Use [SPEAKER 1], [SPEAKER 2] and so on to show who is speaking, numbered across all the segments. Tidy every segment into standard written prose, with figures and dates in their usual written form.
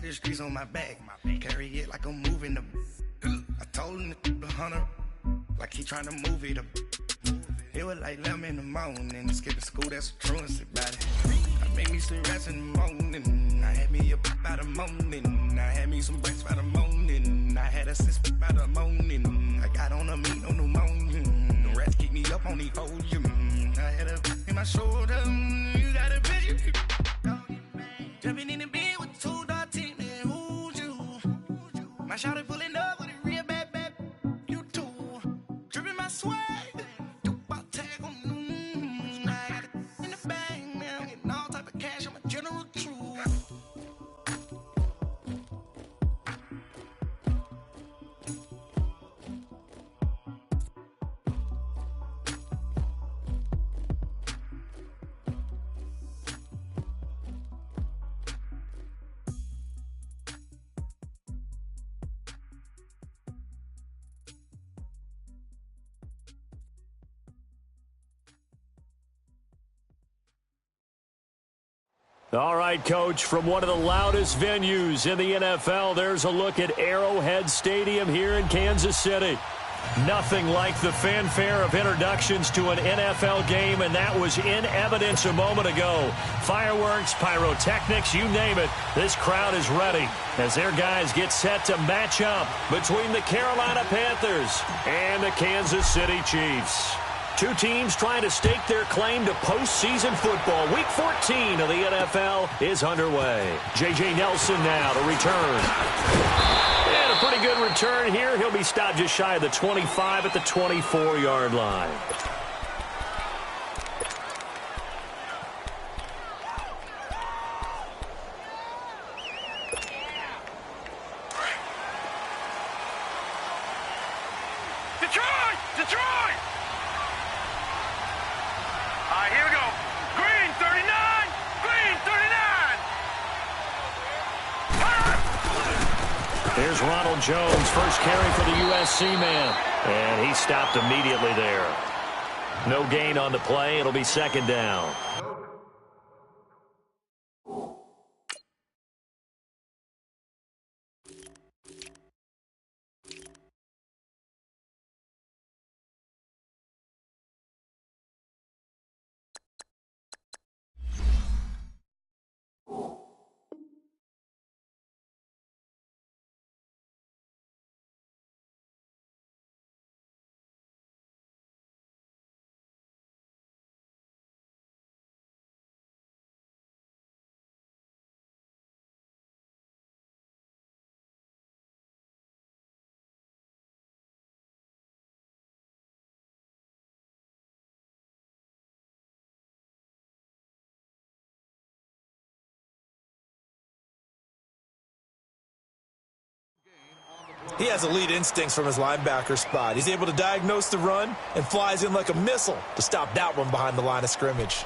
[SPEAKER 1] the streets on my back. Carry it like I'm moving the. I told him the hunter, like he trying to move it up. It was like 11 in the morning. Skipping school, that's a truancy about it. I made me some rats in the morning. I had me a by the morning. I had me some breaks by the morning. I had a sis by the morning. I got on a meat on the morning. The rats keep me up on the podium. I had a in my shoulder. You got a bitch. Jumping in the bed with 2 dark teeth. Man, who's you? My shawty pulling up with a real bad. You too. Dripping my swag.
[SPEAKER 2] All right, Coach, from one of the loudest venues in the NFL, there's a look at Arrowhead Stadium here in Kansas City. Nothing like the fanfare of introductions to an NFL game, and that was in evidence a moment ago. Fireworks, pyrotechnics, you name it, this crowd is ready as their guys get set to match up between the Carolina Panthers and the Kansas City Chiefs. Two teams trying to stake their claim to postseason football. Week 14 of the NFL is underway. J.J. Nelson now to return. And a pretty good return here. He'll be stopped just shy of the 25 at the 24-yard line.
[SPEAKER 3] Detroit! Here we go. Green 39. Green 39.
[SPEAKER 2] Here's Ronald Jones, first carry for the USC man. And he stopped immediately there. No gain on the play. It'll be second down.
[SPEAKER 4] He has elite instincts from his linebacker spot. He's able to diagnose the run and flies in like a missile to stop that one behind the line of scrimmage.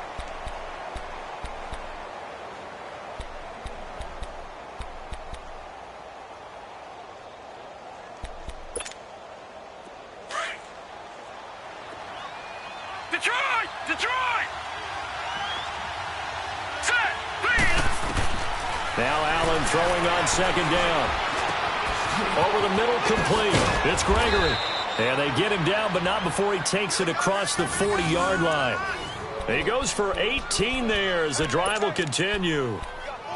[SPEAKER 3] Detroit! Set, please!
[SPEAKER 2] Now Allen throwing on second down. Over the middle, complete. It's Gregory. And they get him down, but not before he takes it across the 40-yard line. He goes for 18 there as the drive will continue.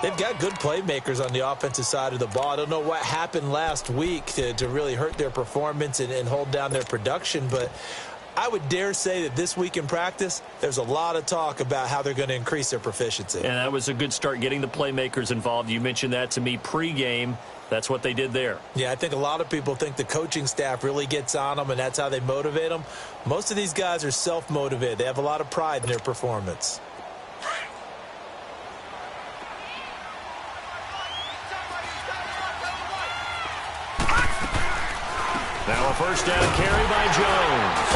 [SPEAKER 4] They've got good playmakers on the offensive side of the ball. I don't know what happened last week to really hurt their performance and hold down their production, but I would dare say that this week in practice, there's a lot of talk about how they're going to increase their proficiency.
[SPEAKER 2] And that was a good start getting the playmakers involved. You mentioned that to me pregame. That's what they did there.
[SPEAKER 4] Yeah, I think a lot of people think the coaching staff really gets on them, and that's how they motivate them. Most of these guys are self-motivated. They have a lot of pride in their performance.
[SPEAKER 2] Now a first down carry by Jones.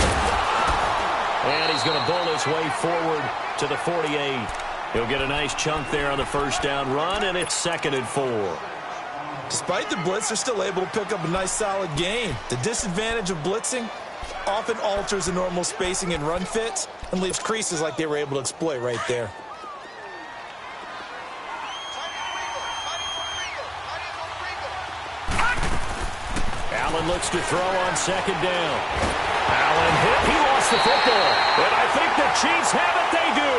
[SPEAKER 2] And he's going to bull his way forward to the 48. He'll get a nice chunk there on the first down run, and it's 2nd and 4.
[SPEAKER 4] Despite the blitz, they're still able to pick up a nice solid gain. The disadvantage of blitzing often alters the normal spacing and run fits and leaves creases like they were able to exploit right there.
[SPEAKER 2] Allen looks to throw on second down. Allen hit. He lost the football. And I think the Chiefs have it. They do.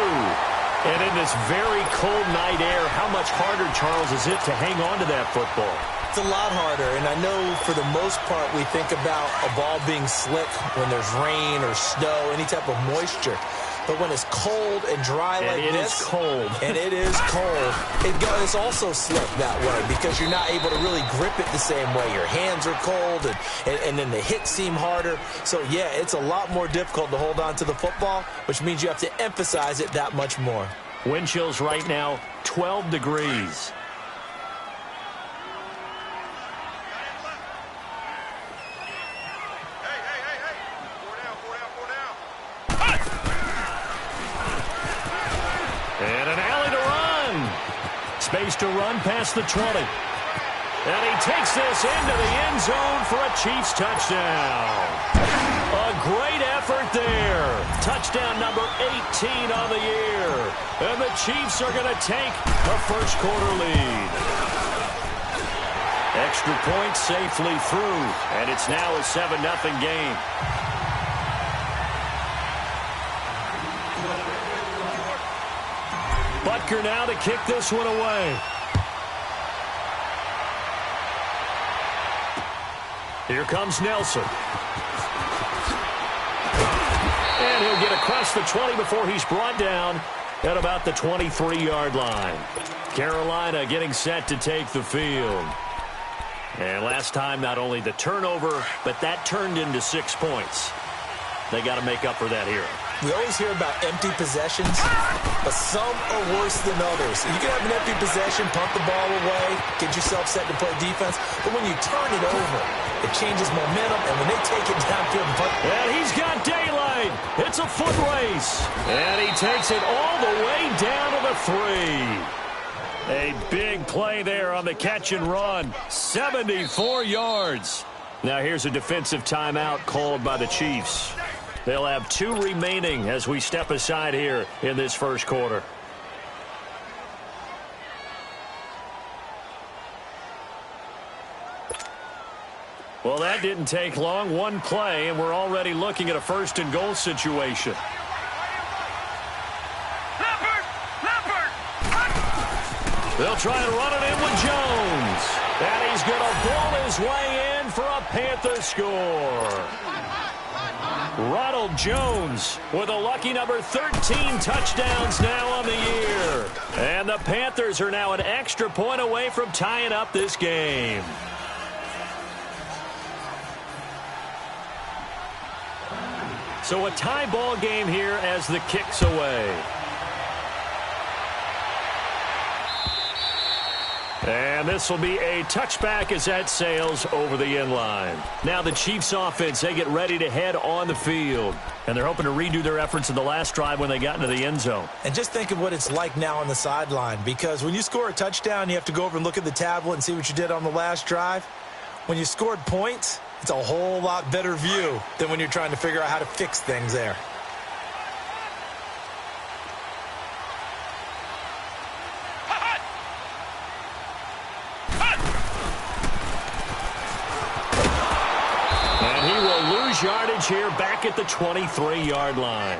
[SPEAKER 2] And in this very cold night air, how much harder, Charles, is it to hang on to that football?
[SPEAKER 4] It's a lot harder, and I know for the most part we think about a ball being slick when there's rain or snow, any type of moisture. But when it's cold and dry like this,
[SPEAKER 2] it is cold.
[SPEAKER 4] And it is cold, it's also slick that way because you're not able to really grip it the same way. Your hands are cold, and then the hits seem harder. So, yeah, it's a lot more difficult to hold on to the football, which means you have to emphasize it that much more.
[SPEAKER 2] Wind chills right now, 12 degrees. And an alley to run. Space to run past the 20. And he takes this into the end zone for a Chiefs touchdown. A great effort there. Touchdown number 18 on the year. And the Chiefs are going to take a first quarter lead. Extra point safely through. And it's now a 7-0 game. Butker now to kick this one away. Here comes Nelson. And he'll get across the 20 before he's brought down at about the 23-yard line. Carolina getting set to take the field. And last time, not only the turnover, but that turned into 6 points. They got to make up for that here.
[SPEAKER 4] We always hear about empty possessions, but some are worse than others. You can have an empty possession, punt the ball away, get yourself set to play defense, but when you turn it over, it changes momentum, and when they take it downfield and punt.
[SPEAKER 2] And he's got daylight. It's a foot race. And he takes it all the way down to the 3. A big play there on the catch and run. 74 yards. Now here's a defensive timeout called by the Chiefs. They'll have 2 remaining as we step aside here in this first quarter. Well, that didn't take long. One play, and we're already looking at a first and goal situation. They'll try and run it in with Jones. And he's going to ball his way in for a Panther score. Ronald Jones with a lucky number 13 touchdowns now on the year. And the Panthers are now an extra point away from tying up this game. So a tie ball game here as the kick's away. And this will be a touchback as that sails over the end line. Now the Chiefs offense, they get ready to head on the field. And they're hoping to redo their efforts in the last drive when they got into the end zone.
[SPEAKER 4] And just think of what it's like now on the sideline. Because when you score a touchdown, you have to go over and look at the tablet and see what you did on the last drive. When you scored points, it's a whole lot better view than when you're trying to figure out how to fix things there.
[SPEAKER 2] Yardage here back at the 23-yard line.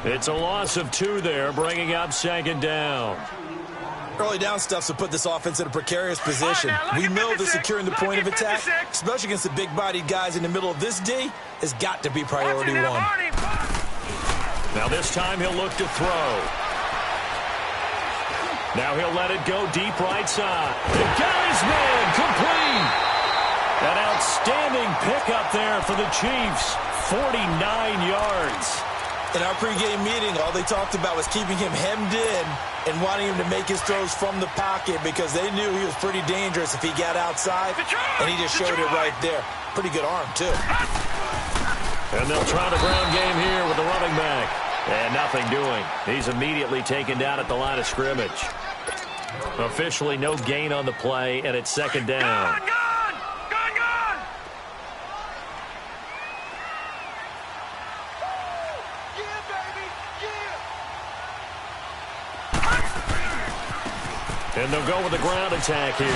[SPEAKER 2] It's a loss of 2 there, bringing up second down.
[SPEAKER 4] Early down stuff to put this offense in a precarious position. We know that securing the point of attack, especially against the big-bodied guys in the middle of this D, has got to be priority 1.
[SPEAKER 2] Now this time he'll look to throw. Now he'll let it go deep right side. The guy's man complete. An outstanding pickup there for the Chiefs. 49 yards.
[SPEAKER 4] In our pregame meeting, all they talked about was keeping him hemmed in and wanting him to make his throws from the pocket because they knew he was pretty dangerous if he got outside, and he just showed it right there. Pretty good arm, too.
[SPEAKER 2] And they'll try the ground game here with the running back. And nothing doing. He's immediately taken down at the line of scrimmage. Officially no gain on the play, and it's second down. And they'll go with the ground attack here.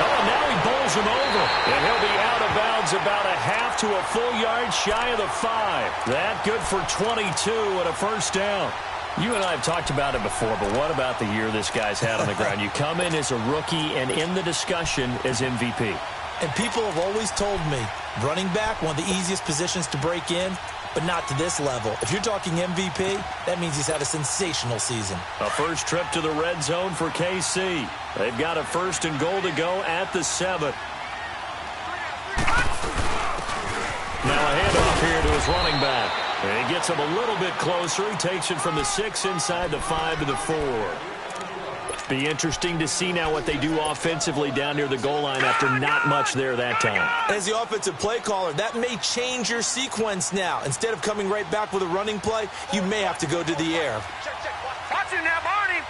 [SPEAKER 2] Oh, now he him over. And he'll be out of bounds about a half to a full yard shy of the 5. That good for 22 and a first down. You and I have talked about it before, but what about the year this guy's had on the ground? You come in as a rookie and in the discussion as MVP.
[SPEAKER 4] And people have always told me, running back, one of the easiest positions to break in, but not to this level. If you're talking MVP, that means he's had a sensational season.
[SPEAKER 2] A first trip to the red zone for KC. They've got a 1st and goal to go at the 7. Now a handoff here to his running back. And he gets him a little bit closer. He takes it from the 6 inside the 5 to the 4. Be interesting to see now what they do offensively down near the goal line after not much there that time.
[SPEAKER 4] As the offensive play caller, that may change your sequence now. Instead of coming right back with a running play, you may have to go to the air.
[SPEAKER 3] Watch it now, Barney!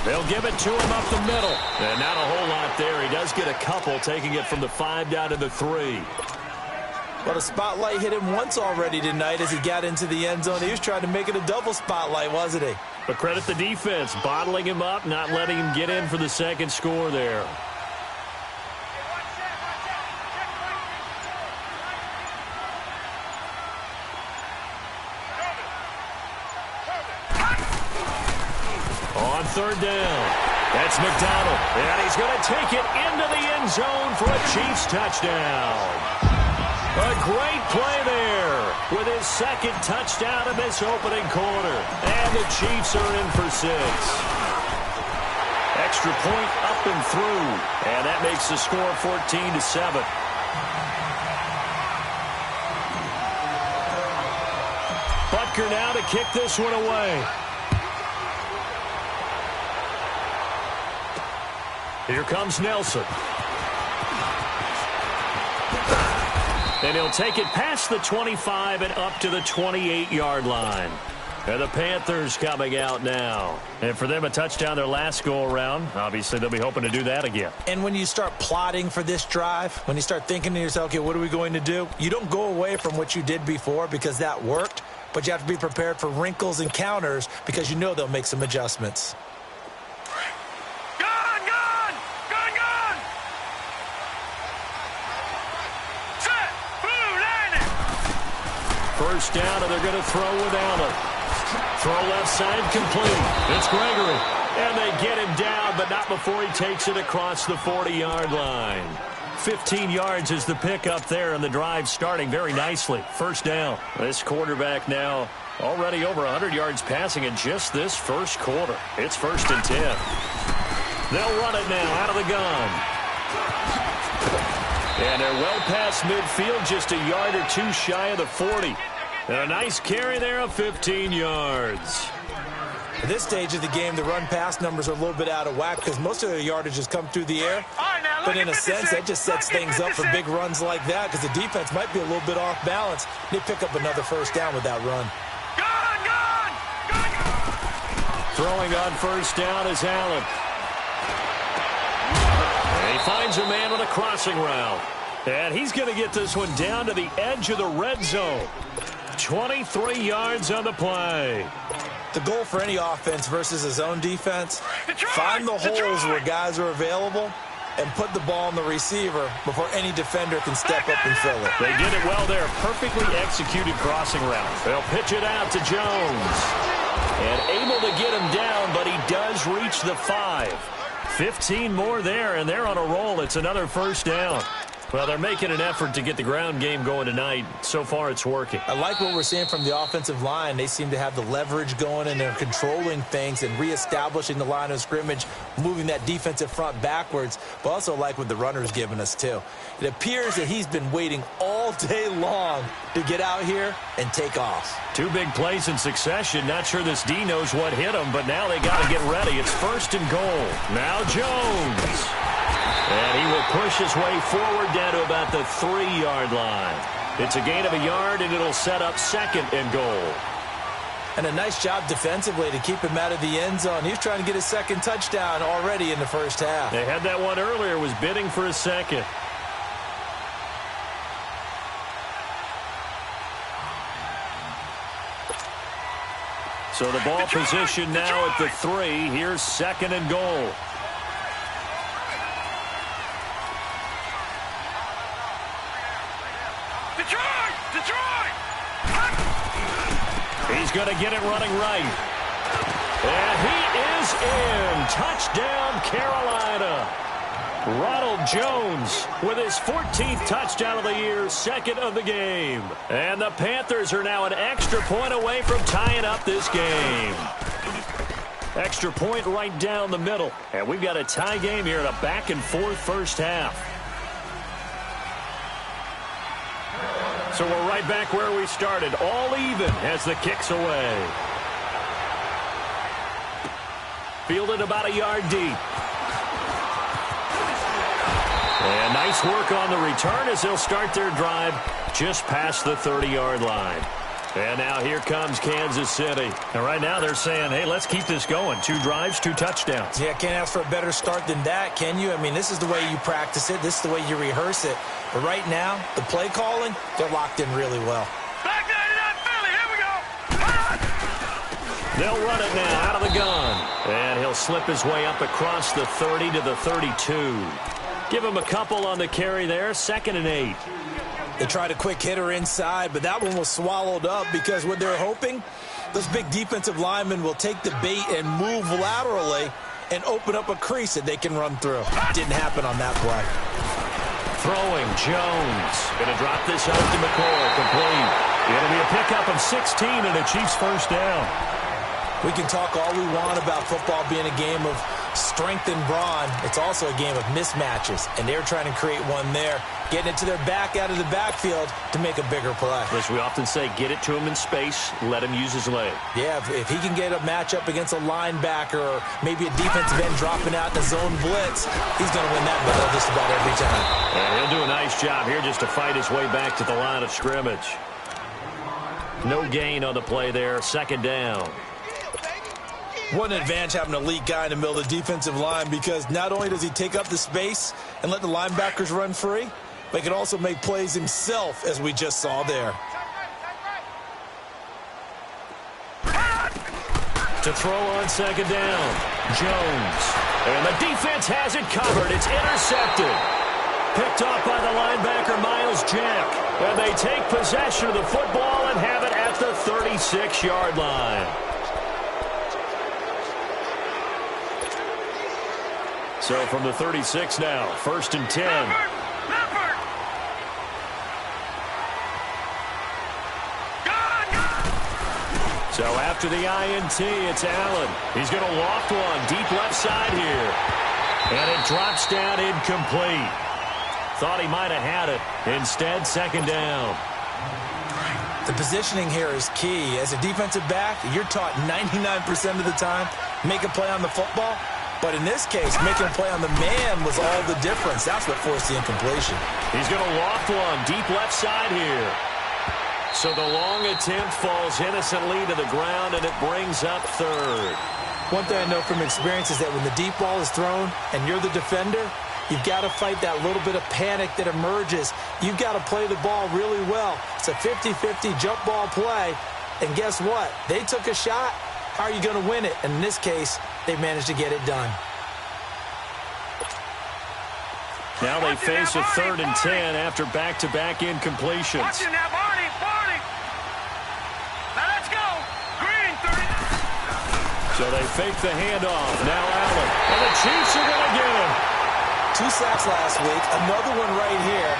[SPEAKER 2] They'll give it to him up the middle. And not a whole lot there. He does get a couple, taking it from the 5 down to the 3.
[SPEAKER 4] But a spotlight hit him once already tonight as he got into the end zone. He was trying to make it a double spotlight, wasn't he?
[SPEAKER 2] But credit the defense, bottling him up, not letting him get in for the second score there. On 3rd down, that's McDonald. And he's going to take it into the end zone for a Chiefs touchdown. A great play there with his 2nd touchdown of this opening quarter. And the Chiefs are in for 6. Extra point up and through. And that makes the score 14-7. Butker now to kick this one away. Here comes Nelson. And he'll take it past the 25 and up to the 28-yard line. And the Panthers coming out now. And for them, a touchdown their last go-around. Obviously, they'll be hoping to do that again.
[SPEAKER 4] And when you start plotting for this drive, when you start thinking to yourself, okay, what are we going to do? You don't go away from what you did before because that worked, but you have to be prepared for wrinkles and counters because you know they'll make some adjustments.
[SPEAKER 2] First down, and they're going to throw with Allen. Throw left side complete. It's Gregory. And they get him down, but not before he takes it across the 40-yard line. 15 yards is the pickup there, and the drive starting very nicely. First down. This quarterback now already over 100 yards passing in just this first quarter. It's 1st and 10. They'll run it now out of the gun. And they're well past midfield, just a yard or two shy of the 40. And a nice carry there of 15 yards.
[SPEAKER 4] At this stage of the game, the run-pass numbers are a little bit out of whack because most of their yardage has come through the air. But in a sense, that just sets things up for big runs like that because the defense might be a little bit off balance. They pick up another first down with that run.
[SPEAKER 2] Throwing on first down is Allen. And he finds a man on a crossing route. And he's going to get this one down to the edge of the red zone. 23 yards on the play.
[SPEAKER 4] The goal for any offense versus a zone defense, find the holes where guys are available and put the ball on the receiver before any defender can step up and fill it.
[SPEAKER 2] They did it well there. Perfectly executed crossing route. They'll pitch it out to Jones. And able to get him down, but he does reach the 5. 15 more there, and they're on a roll. It's another first down. Well, they're making an effort to get the ground game going tonight. So far, it's working.
[SPEAKER 4] I like what we're seeing from the offensive line. They seem to have the leverage going, and they're controlling things and reestablishing the line of scrimmage, moving that defensive front backwards, but also like what the runner's giving us, too. It appears that he's been waiting all day long to get out here and take off.
[SPEAKER 2] 2 big plays in succession. Not sure this D knows what hit him, but now they got to get ready. It's 1st and goal. Now Jones. And he will push his way forward down to about the 3-yard line. It's a gain of a yard, and it'll set up 2nd and goal.
[SPEAKER 4] And a nice job defensively to keep him out of the end zone. He's trying to get his 2nd touchdown already in the first half.
[SPEAKER 2] They had that one earlier, was bidding for a 2nd. So the ball position now at the 3. Here's 2nd and goal.
[SPEAKER 3] Detroit! Detroit!
[SPEAKER 2] He's going to get it running right. And he is in. Touchdown, Carolina. Ronald Jones with his 14th touchdown of the year, second of the game. And the Panthers are now an extra point away from tying up this game. Extra point right down the middle. And we've got a tie game here in a back-and-forth first half. So we're right back where we started, all even as the kick's away. Fielded about a yard deep. And nice work on the return as they'll start their drive just past the 30-yard line. And now here comes Kansas City. And right now they're saying, hey, let's keep this going. 2 drives, 2 touchdowns.
[SPEAKER 4] Yeah, can't ask for a better start than that, can you? I mean, this is the way you practice it. This is the way you rehearse it. But right now, the play calling, they're locked in really well.
[SPEAKER 3] Back 99 Philly, here we go!
[SPEAKER 2] They'll run it now out of the gun. And he'll slip his way up across the 30 to the 32. Give him a couple on the carry there, 2nd and 8.
[SPEAKER 4] They tried a quick hitter inside, but that one was swallowed up because what they're hoping, those big defensive linemen will take the bait and move laterally and open up a crease that they can run through. Didn't happen on that play.
[SPEAKER 2] Throwing, Jones. Going to drop this out to McCoy, complete. It'll be a pickup of 16 and a Chiefs first down.
[SPEAKER 4] We can talk all we want about football being a game of strength and brawn. It's also a game of mismatches, and they're trying to create one there, getting it to their back out of the backfield to make a bigger play.
[SPEAKER 2] As we often say, get it to him in space, let him use his leg.
[SPEAKER 4] Yeah, if he can get a matchup against a linebacker or maybe a defensive end dropping out in a zone blitz, he's going to win that battle just about every time.
[SPEAKER 2] And he'll do a nice job here just to fight his way back to the line of scrimmage. No gain on the play there, 2nd down.
[SPEAKER 4] What an advantage having an elite guy in the middle of the defensive line, because not only does he take up the space and let the linebackers run free, but he can also make plays himself, as we just saw there.
[SPEAKER 2] To throw on 2nd down, Jones. And the defense has it covered. It's intercepted. Picked off by the linebacker, Miles Jack. And they take possession of the football and have it at the 36-yard line. So from the 36 now, 1st and 10.
[SPEAKER 3] Leopard!
[SPEAKER 2] So after the INT, it's Allen. He's going to loft one deep left side here. And it drops down incomplete. Thought he might have had it. Instead, 2nd down.
[SPEAKER 4] The positioning here is key. As a defensive back, you're taught 99% of the time, make a play on the football. But in this case, making a play on the man was all the difference. That's what forced the incompletion.
[SPEAKER 2] He's going to loft one deep left side here. So the long attempt falls innocently to the ground, and it brings up 3rd.
[SPEAKER 4] One thing I know from experience is that when the deep ball is thrown and you're the defender, you've got to fight that little bit of panic that emerges. You've got to play the ball really well. It's a 50-50 jump ball play. And guess what? They took a shot. How are you going to win it? And in this case, they managed to get it done.
[SPEAKER 2] Now they face a 3rd and 10 after back-to-back incompletions.
[SPEAKER 3] Watching that, Barney! Now let's go! Green, 30.
[SPEAKER 2] So they fake the handoff. Now Allen. And the Chiefs are going to get him.
[SPEAKER 4] 2 sacks last week. Another one right here.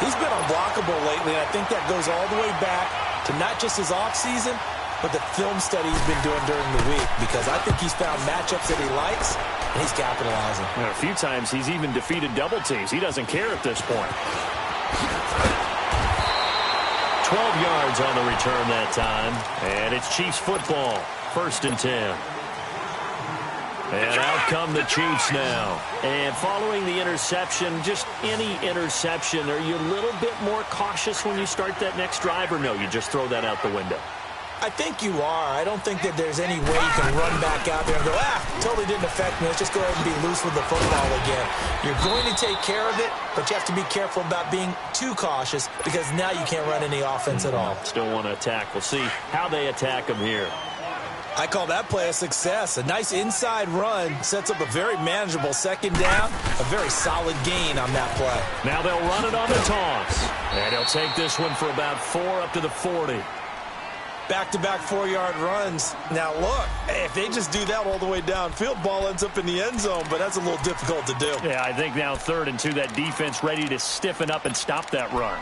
[SPEAKER 4] He's been unblockable lately, and I think that goes all the way back to not just his offseason, but the film study he's been doing during the week, because I think he's found matchups that he likes, and he's capitalizing.
[SPEAKER 2] A few times he's even defeated double teams. He doesn't care at this point. 12 yards on the return that time, and it's Chiefs football, 1st and 10. And out come the Chiefs now. And following the interception, just any interception, are you a little bit more cautious when you start that next drive, or no, you just throw that out the window?
[SPEAKER 4] I think you are. I don't think that there's any way you can run back out there and go, totally didn't affect me. Let's just go ahead and be loose with the football again. You're going to take care of it, but you have to be careful about being too cautious, because now you can't run any offense at all.
[SPEAKER 2] Still want to attack. We'll see how they attack them here.
[SPEAKER 4] I call that play a success. A nice inside run sets up a very manageable second down, a very solid gain on that play.
[SPEAKER 2] Now they'll run it on the toss. And he'll take this one for about 4 up to the 40.
[SPEAKER 4] Back-to-back 4-yard runs. Now, look, if they just do that all the way downfield, ball ends up in the end zone, but that's a little difficult to do.
[SPEAKER 2] Yeah, I think now 3rd and 2, that defense ready to stiffen up and stop that run.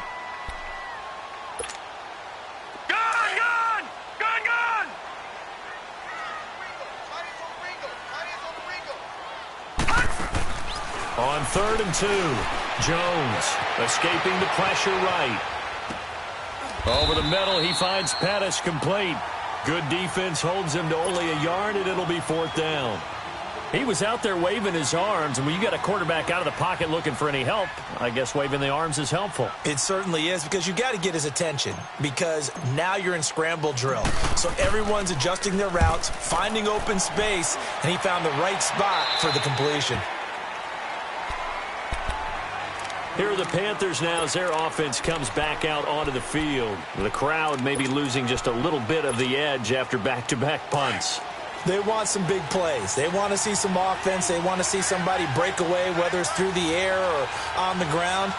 [SPEAKER 2] On 3rd and 2, Jones escaping the pressure right. Over the middle, he finds Pettis complete. Good defense holds him to only a yard, and it'll be 4th down. He was out there waving his arms, and when you got a quarterback out of the pocket looking for any help, I guess waving the arms is helpful.
[SPEAKER 4] It certainly is, because you got to get his attention, because now you're in scramble drill. So everyone's adjusting their routes, finding open space, and he found the right spot for the completion.
[SPEAKER 2] Here are the Panthers now as their offense comes back out onto the field. The crowd may be losing just a little bit of the edge after back-to-back punts.
[SPEAKER 4] They want some big plays. They want to see some offense. They want to see somebody break away, whether it's through the air or on the ground.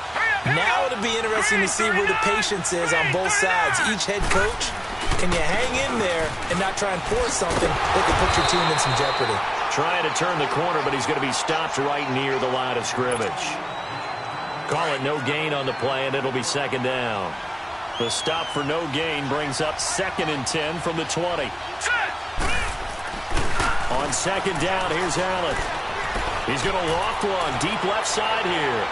[SPEAKER 4] Now it'll be interesting to see where the patience is on both sides. Each head coach, can you hang in there and not try and force something that can put your team in some jeopardy?
[SPEAKER 2] Trying to turn the corner, but he's going to be stopped right near the line of scrimmage. Call it no gain on the play, and it'll be 2nd down. The stop for no gain brings up 2nd and 10 from the 20. On 2nd down, here's Allen. He's going to loft one deep left side here.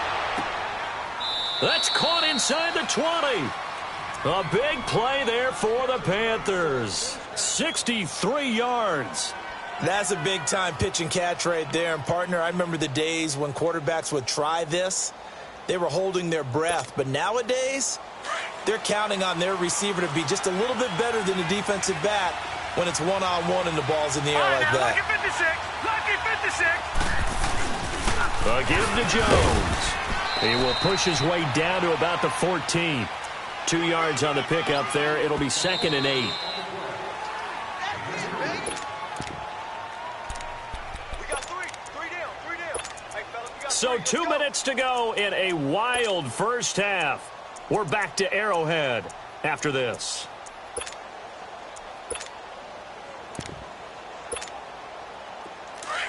[SPEAKER 2] That's caught inside the 20. A big play there for the Panthers. 63 yards.
[SPEAKER 4] That's a big-time pitch and catch right there. And, partner, I remember the days when quarterbacks would try this. They were holding their breath. But nowadays, they're counting on their receiver to be just a little bit better than the defensive back when it's one-on-one and the ball's in the air like that.
[SPEAKER 2] Lucky 56. Give to Jones. He will push his way down to about the 14. 2 yards on the pickup there. It'll be 2nd and 8. So 2 minutes to go in a wild first half. We're back to Arrowhead after this.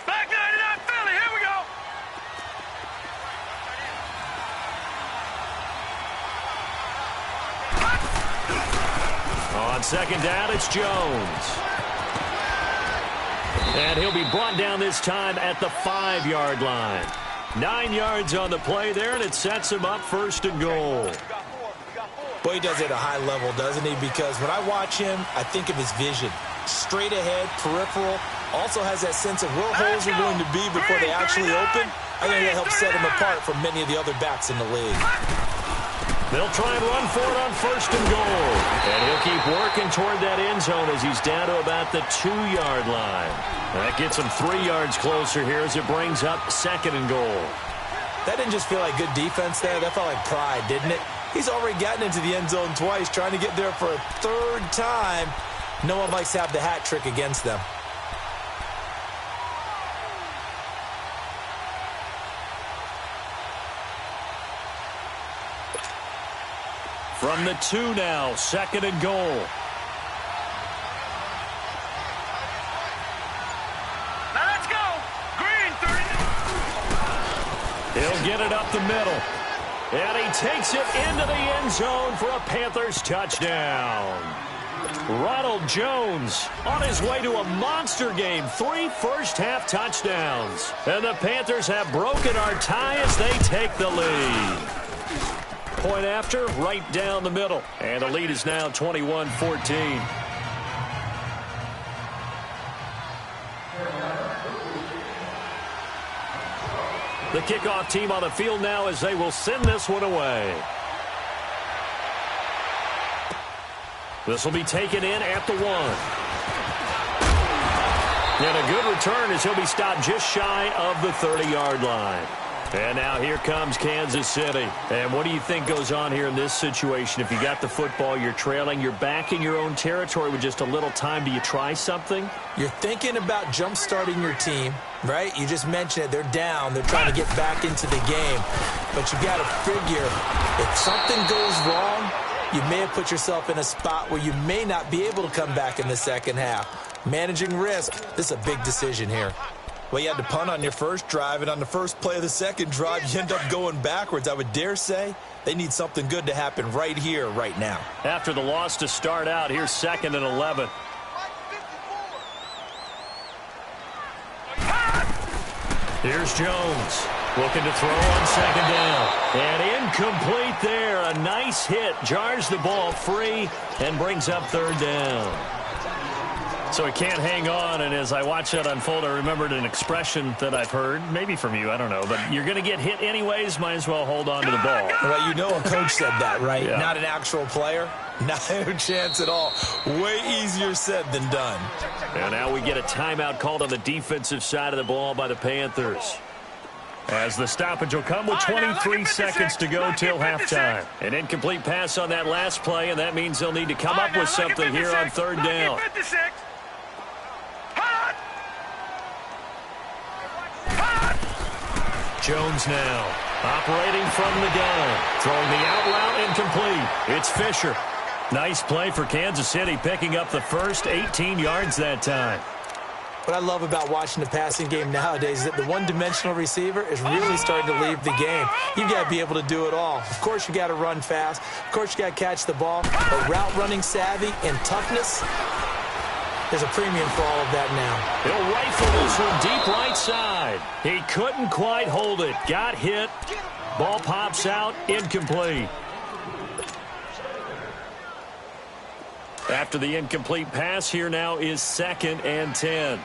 [SPEAKER 3] Back 99 Philly, here we go.
[SPEAKER 2] On 2nd down, it's Jones. And he'll be brought down this time at the 5-yard line. 9 yards on the play there, and it sets him up 1st and goal.
[SPEAKER 4] Boy, he does it at a high level, doesn't he? Because when I watch him, I think of his vision. Straight ahead, peripheral. Also has that sense of where holes are going to be before they actually open. I think that helps set him apart from many of the other backs in the league.
[SPEAKER 2] They'll try and run for it on 1st and goal. And he'll keep working toward that end zone as he's down to about the 2-yard line. That gets him 3 yards closer here as it brings up 2nd and goal.
[SPEAKER 4] That didn't just feel like good defense there. That felt like pride, didn't it? He's already gotten into the end zone twice, trying to get there for a 3rd time. No one likes to have the hat trick against them.
[SPEAKER 2] From the 2 now, 2nd and goal.
[SPEAKER 3] Now let's go. Green, 30.
[SPEAKER 2] He'll get it up the middle. And he takes it into the end zone for a Panthers touchdown. Ronald Jones on his way to a monster game. 3 first-half touchdowns. And the Panthers have broken our tie as they take the lead. Point after, right down the middle. And the lead is now 21-14. The kickoff team on the field now as they will send this one away. This will be taken in at the 1. And a good return as he'll be stopped just shy of the 30-yard line. And now here comes Kansas City. And what do you think goes on here in this situation? If you got the football, you're trailing, you're back in your own territory with just a little time. Do you try something?
[SPEAKER 4] You're thinking about jump-starting your team, right? You just mentioned it. They're down. They're trying to get back into the game. But you got to figure if something goes wrong, you may have put yourself in a spot where you may not be able to come back in the second half. Managing risk, this is a big decision here. Well, you had to punt on your first drive, and on the first play of the second drive, you end up going backwards. I would dare say they need something good to happen right here, right now.
[SPEAKER 2] After the loss to start out, here's 2nd and 11. Here's Jones looking to throw on 2nd down. And incomplete there. A nice hit. Jars the ball free and brings up 3rd down. So he can't hang on, and as I watch that unfold, I remembered an expression that I've heard, maybe from you, I don't know, but you're going to get hit anyways, might as well hold on to the ball.
[SPEAKER 4] Well, you know a coach said that, right?
[SPEAKER 2] Yeah.
[SPEAKER 4] Not an actual player. No chance at all. Way easier said than done.
[SPEAKER 2] And now we get a timeout called on the defensive side of the ball by the Panthers. As the stoppage will come with 23 seconds to go till halftime. An incomplete pass on that last play, and that means they'll need to come up with something here on 3rd down. Jones now operating from the gun. Throwing the out route incomplete. It's Fisher. Nice play for Kansas City, picking up the first 18 yards that time.
[SPEAKER 4] What I love about watching the passing game nowadays is that the one-dimensional receiver is really starting to leave the game. You've got to be able to do it all. Of course, you got to run fast. Of course, you got to catch the ball. But route running savvy and toughness, there's a premium for all of that now.
[SPEAKER 2] He'll rifle this one deep right side. He couldn't quite hold it. Got hit. Ball pops out. Incomplete. After the incomplete pass, here now is 2nd and 10.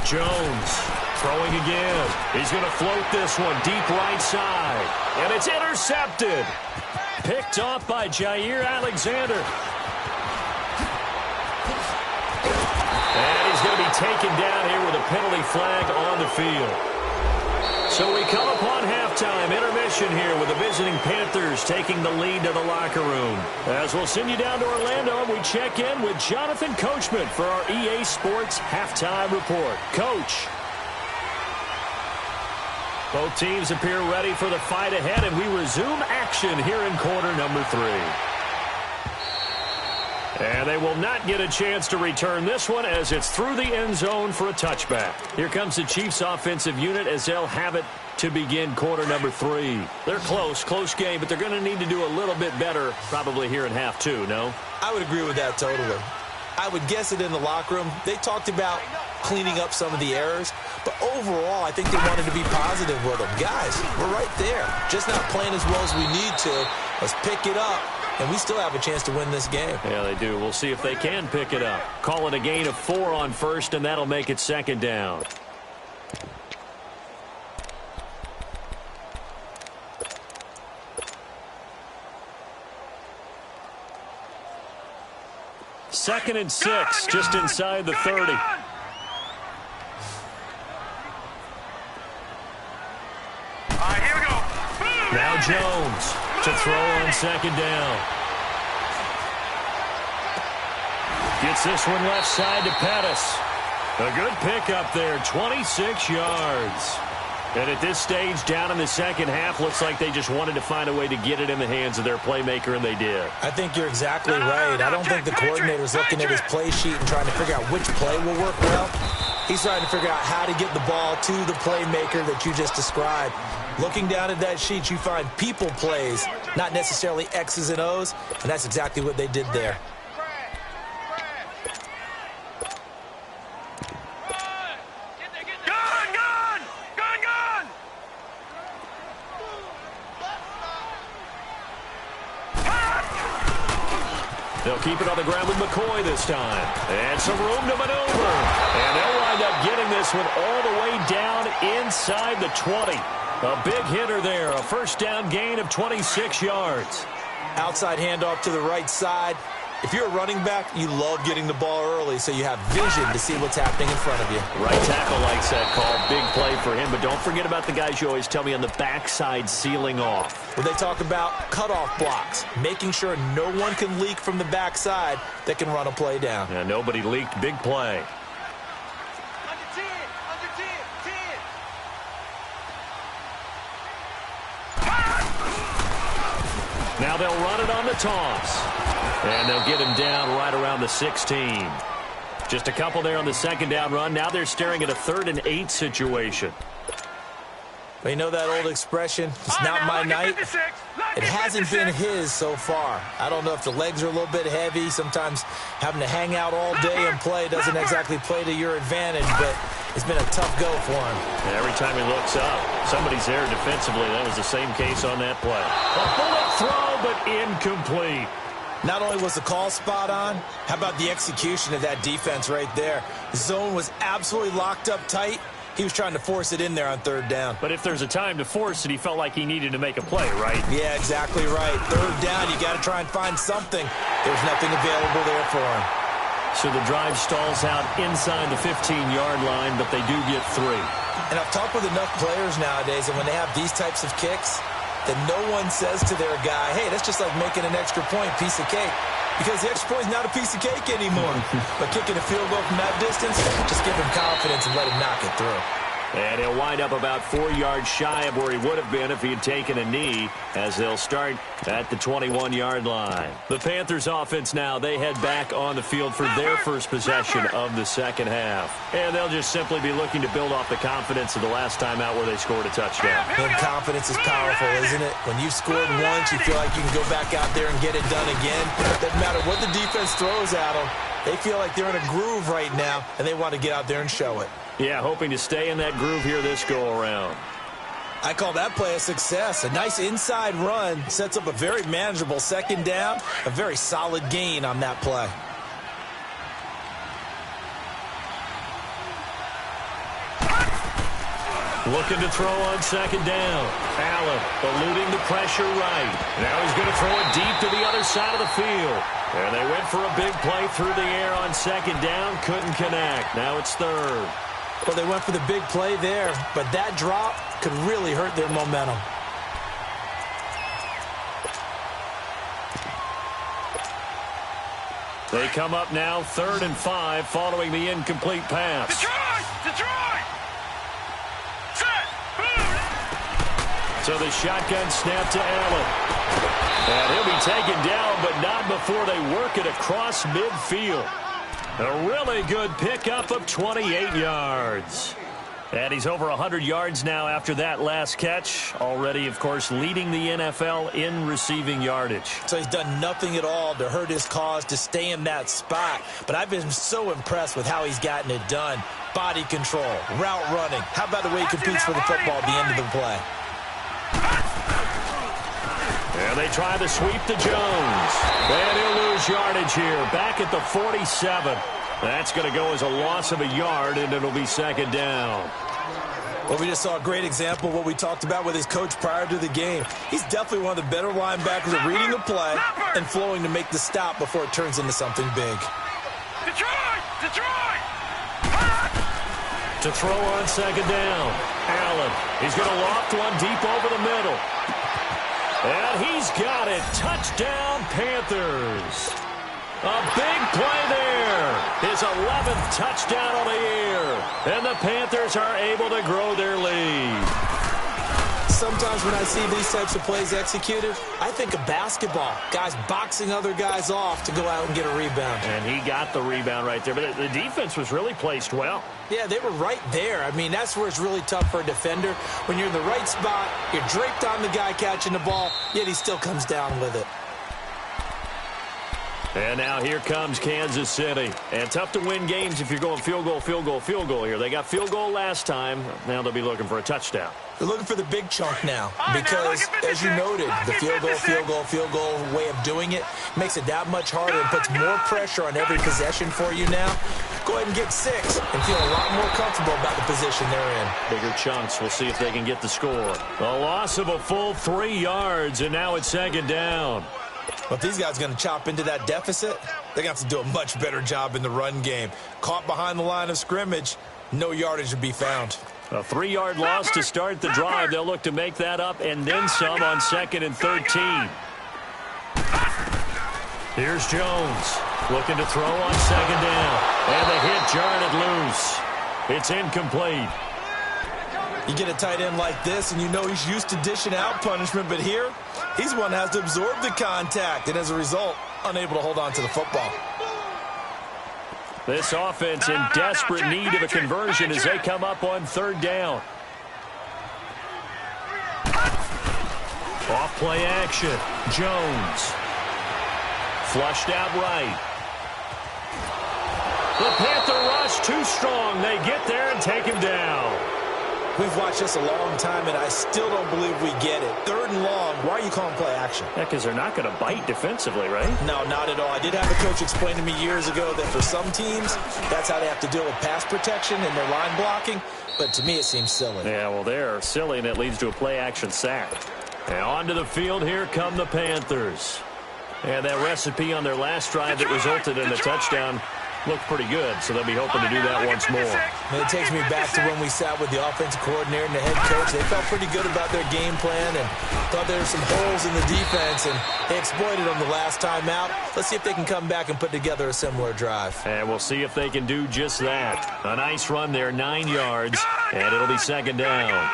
[SPEAKER 2] Jones throwing again. He's going to float this one deep right side. And it's intercepted. Picked off by Jair Alexander. And he's going to be taken down here with a penalty flag on the field. So we come upon halftime intermission here with the visiting Panthers taking the lead to the locker room. As we'll send you down to Orlando, we check in with Jonathan Coachman for our EA Sports Halftime Report. Coach. Both teams appear ready for the fight ahead, and we resume action here in quarter number 3. And they will not get a chance to return this one as it's through the end zone for a touchback. Here comes the Chiefs offensive unit as they'll have it to begin quarter number 3. They're close game, but they're going to need to do a little bit better probably here in half 2, no?
[SPEAKER 4] I would agree with that totally. I would guess it in the locker room. They talked about cleaning up some of the errors, but overall, I think they wanted to be positive with them. Guys, we're right there. Just not playing as well as we need to. Let's pick it up. And we still have a chance to win this game.
[SPEAKER 2] Yeah, they do. We'll see if they can pick it up. Call it a gain of 4 on first, and that'll make it 2nd down. Second and 6, just inside the 30.
[SPEAKER 3] Here we go.
[SPEAKER 2] Now Jones to throw on 2nd down. Gets this one left side to Pettis. A good pickup there, 26 yards. And at this stage, down in the second half, looks like they just wanted to find a way to get it in the hands of their playmaker, and they did.
[SPEAKER 4] I think you're exactly right. I don't think the coordinator's looking at his play sheet and trying to figure out which play will work well. He's trying to figure out how to get the ball to the playmaker that you just described. Looking down at that sheet, you find people plays, not necessarily X's and O's, and that's exactly what they did there.
[SPEAKER 2] They'll keep it on the ground with McCoy this time. And some room to maneuver. And they'll wind up getting this one all the way down inside the 20. A big hitter there. A first down gain of 26 yards.
[SPEAKER 4] Outside handoff to the right side. If you're a running back, you love getting the ball early so you have vision to see what's happening in front of you.
[SPEAKER 2] Right tackle likes that call. Big play for him, but don't forget about the guys you always tell me on the backside sealing off.
[SPEAKER 4] When they talk about cutoff blocks, making sure no one can leak from the backside that can run a play down.
[SPEAKER 2] Yeah, nobody leaked. Big play.
[SPEAKER 3] Under 10, under 10, 10.
[SPEAKER 2] Now they'll run it on the toss. And they'll get him down right around the 16. Just a couple there on the second down run. Now they're staring at a 3rd and 8 situation.
[SPEAKER 4] Well, you know that old expression, it's not my night? It hasn't been his so far. I don't know if the legs are a little bit heavy. Sometimes having to hang out all day and play doesn't exactly play to your advantage, but it's been a tough go for him.
[SPEAKER 2] And every time he looks up, somebody's there defensively. That was the same case on that play. A bullet throw, but incomplete.
[SPEAKER 4] Not only was the call spot on, how about the execution of that defense right there? The zone was absolutely locked up tight. He was trying to force it in there on 3rd down.
[SPEAKER 2] But if there's a time to force it, he felt like he needed to make a play, right?
[SPEAKER 4] Yeah, exactly right. 3rd down, you got to try and find something. There's nothing available there for him.
[SPEAKER 2] So the drive stalls out inside the 15-yard line, but they do get 3.
[SPEAKER 4] And I've talked with enough players nowadays, and when they have these types of kicks, that no one says to their guy, hey, that's just like making an extra point, piece of cake. Because the extra point is not a piece of cake anymore. But kicking a field goal from that distance, just give him confidence and let him knock it through.
[SPEAKER 2] And he'll wind up about 4 yards shy of where he would have been if he had taken a knee, as they'll start at the 21-yard line. The Panthers offense now, they head back on the field for their first possession of the second half. And they'll just simply be looking to build off the confidence of the last time out where they scored a touchdown.
[SPEAKER 4] And confidence is powerful, isn't it? When you've scored once, you feel like you can go back out there and get it done again. Doesn't matter what the defense throws at them. They feel like they're in a groove right now, and they want to get out there and show it.
[SPEAKER 2] Yeah, hoping to stay in that groove here this go-around.
[SPEAKER 4] I call that play a success. A nice inside run sets up a very manageable second down, a very solid gain on that play.
[SPEAKER 2] Looking to throw on second down. Allen eluding the pressure right. Now he's going to throw it deep to the other side of the field. And they went for a big play through the air on second down. Couldn't connect. Now it's 3rd.
[SPEAKER 4] Well, they went for the big play there, but that drop could really hurt their momentum.
[SPEAKER 2] They come up now 3rd and 5 following the incomplete pass.
[SPEAKER 3] Detroit! Set!
[SPEAKER 2] So the shotgun snap to Allen. And he'll be taken down, but not before they work it across midfield. A really good pickup of 28 yards. And he's over 100 yards now after that last catch. Already, of course, leading the NFL in receiving yardage.
[SPEAKER 4] So he's done nothing at all to hurt his cause, to stay in that spot. But I've been so impressed with how he's gotten it done. Body control, route running. How about the way he competes for the football at the end of the play?
[SPEAKER 2] And they try the sweep to Jones. And he'll lose yardage here, back at the 47. That's going to go as a loss of a yard, and it'll be second down.
[SPEAKER 4] Well, we just saw a great example of what we talked about with his coach prior to the game. He's definitely one of the better linebackers at reading the play and flowing to make the stop before it turns into something big.
[SPEAKER 3] Detroit!
[SPEAKER 2] To throw on second down. Allen, he's going to loft one deep over the middle. And he's got it. Touchdown, Panthers. A big play there. His 11th touchdown of the year. And the Panthers are able to grow their lead.
[SPEAKER 4] Sometimes when I see these types of plays executed, I think of basketball. Guys boxing other guys off to go out and get a rebound.
[SPEAKER 2] And he got the rebound right there. But the defense was really placed well.
[SPEAKER 4] Yeah, they were right there. I mean, that's where it's really tough for a defender. When you're in the right spot, you're draped on the guy catching the ball, yet he still comes down with it.
[SPEAKER 2] And now here comes Kansas City. And tough to win games if you're going field goal, field goal, field goal here. They got field goal last time. Now they'll be looking for a touchdown.
[SPEAKER 4] They're looking for the big chunk now because, as you noted, the field goal way of doing it makes it that much harder and puts more pressure on every possession for you now. Go ahead and get 6 and feel a lot more comfortable about the position they're in.
[SPEAKER 2] Bigger chunks. We'll see if they can get the score. A loss of a full 3 yards, and now it's second down.
[SPEAKER 4] Well, if these guys are going to chop into that deficit, they're going to have to do a much better job in the run game. Caught behind the line of scrimmage, no yardage to be found.
[SPEAKER 2] A 3-yard loss to start the drive. They'll look to make that up and then some on 2nd and 13. Here's Jones looking to throw on 2nd down. And the hit jarred it loose. It's incomplete.
[SPEAKER 4] You get a tight end like this, and you know he's used to dishing out punishment, but here, he's one that has to absorb the contact, and as a result, unable to hold on to the football.
[SPEAKER 2] This offense in desperate need of a conversion as they come up on 3rd down. Off play action. Jones. Flushed out right. The Panther rush too strong. They get there and take him down.
[SPEAKER 4] We've watched this a long time, and I still don't believe we get it. 3rd and long, why are you calling play action?
[SPEAKER 2] Yeah, because they're not going to bite defensively, right?
[SPEAKER 4] No, not at all. I did have a coach explain to me years ago that for some teams, that's how they have to deal with pass protection and their line blocking. But to me, it seems silly.
[SPEAKER 2] Yeah, well, they're silly, and it leads to a play action sack. And onto the field, here come the Panthers. And that recipe on their last drive that resulted in a touchdown looked pretty good, so they'll be hoping to do that once more.
[SPEAKER 4] And it takes me back to when we sat with the offensive coordinator and the head coach. They felt pretty good about their game plan and thought there were some holes in the defense, and they exploited them the last time out. Let's see if they can come back and put together a similar drive.
[SPEAKER 2] And we'll see if they can do just that. A nice run there, 9 yards, and it'll be 2nd down.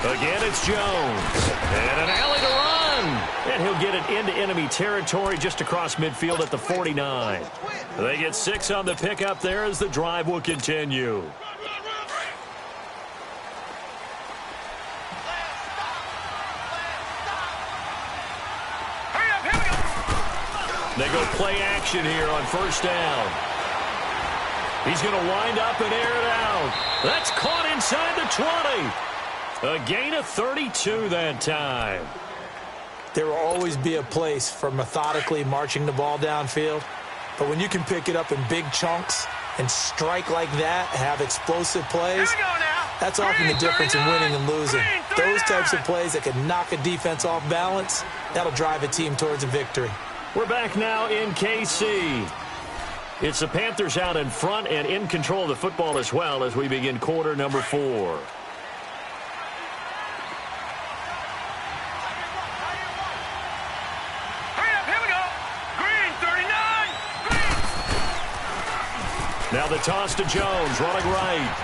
[SPEAKER 2] Again, it's Jones. And an alley to run. And he'll get it into enemy territory just across midfield at the 49. They get 6 on the pickup there as the drive will continue. They go play action here on 1st down. He's going to wind up and air it out. That's caught inside the 20. A gain of 32 that time.
[SPEAKER 4] There will always be a place for methodically marching the ball downfield. But when you can pick it up in big chunks and strike like that, have explosive plays, that's often the difference in winning and losing. Those types of plays that can knock a defense off balance, that'll drive a team towards a victory.
[SPEAKER 2] We're back now in KC. It's the Panthers out in front and in control of the football as well as we begin quarter number 4. Now the toss to Jones, running right.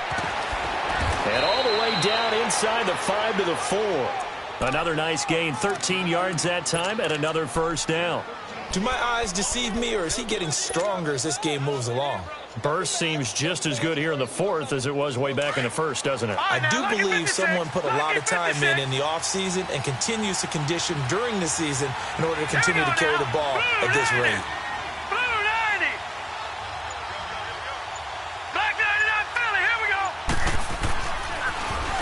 [SPEAKER 2] And all the way down inside the 5 to the 4. Another nice gain, 13 yards that time, and another 1st down.
[SPEAKER 4] Do my eyes deceive me, or is he getting stronger as this game moves along?
[SPEAKER 2] Burst seems just as good here in the 4th as it was way back in the 1st, doesn't it?
[SPEAKER 4] I do believe someone put a lot of time in the offseason and continues to condition during the season in order to continue to carry the ball at this rate.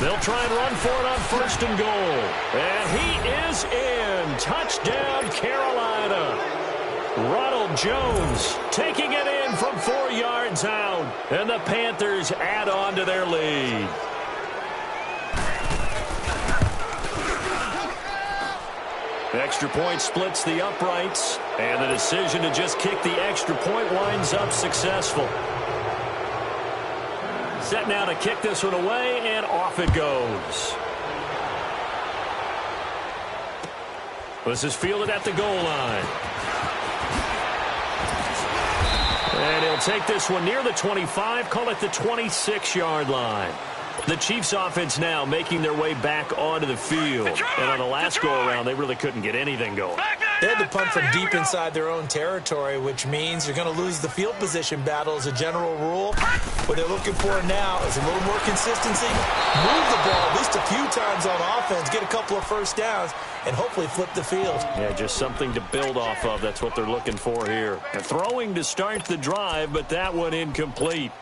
[SPEAKER 2] They'll try and run for it on 1st and goal. And he is in. Touchdown, Carolina. Ronald Jones taking it in from 4 yards out. And the Panthers add on to their lead. Extra point splits the uprights. And the decision to just kick the extra point winds up successful. Set now to kick this one away, and off it goes. This is fielded at the goal line. And he'll take this one near the 25, call it the 26-yard line. The Chiefs offense now making their way back onto the field. And on the last go-around, they really couldn't get anything going.
[SPEAKER 4] They had to punt from deep inside their own territory, which means you're going to lose the field position battle as a general rule. What they're looking for now is a little more consistency, move the ball at least a few times on offense, get a couple of 1st downs, and hopefully flip the field.
[SPEAKER 2] Yeah, just something to build off of. That's what they're looking for here. And throwing to start the drive, but that one incomplete.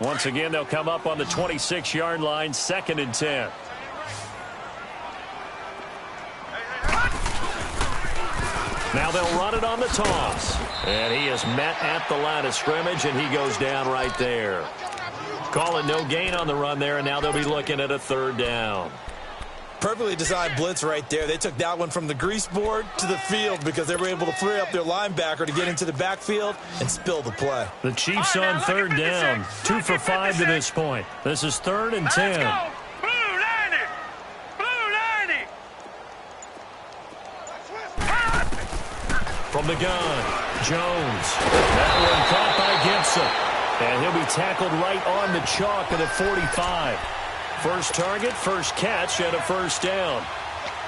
[SPEAKER 2] Once again, they'll come up on the 26-yard line, 2nd and 10. Now they'll run it on the toss. And he is met at the line of scrimmage, and he goes down right there. Call it no gain on the run there, and now they'll be looking at a third down.
[SPEAKER 4] Perfectly designed blitz right there. They took that one from the grease board to the field because they were able to free up their linebacker to get into the backfield and spill the play.
[SPEAKER 2] The Chiefs on third down. 2 for 5 to this point. This is 3rd and 10.
[SPEAKER 3] Blue 90! Blue 90!
[SPEAKER 2] From the gun, Jones. That one caught by Gibson. And he'll be tackled right on the chalk at the 45. First target, first catch, and a first down.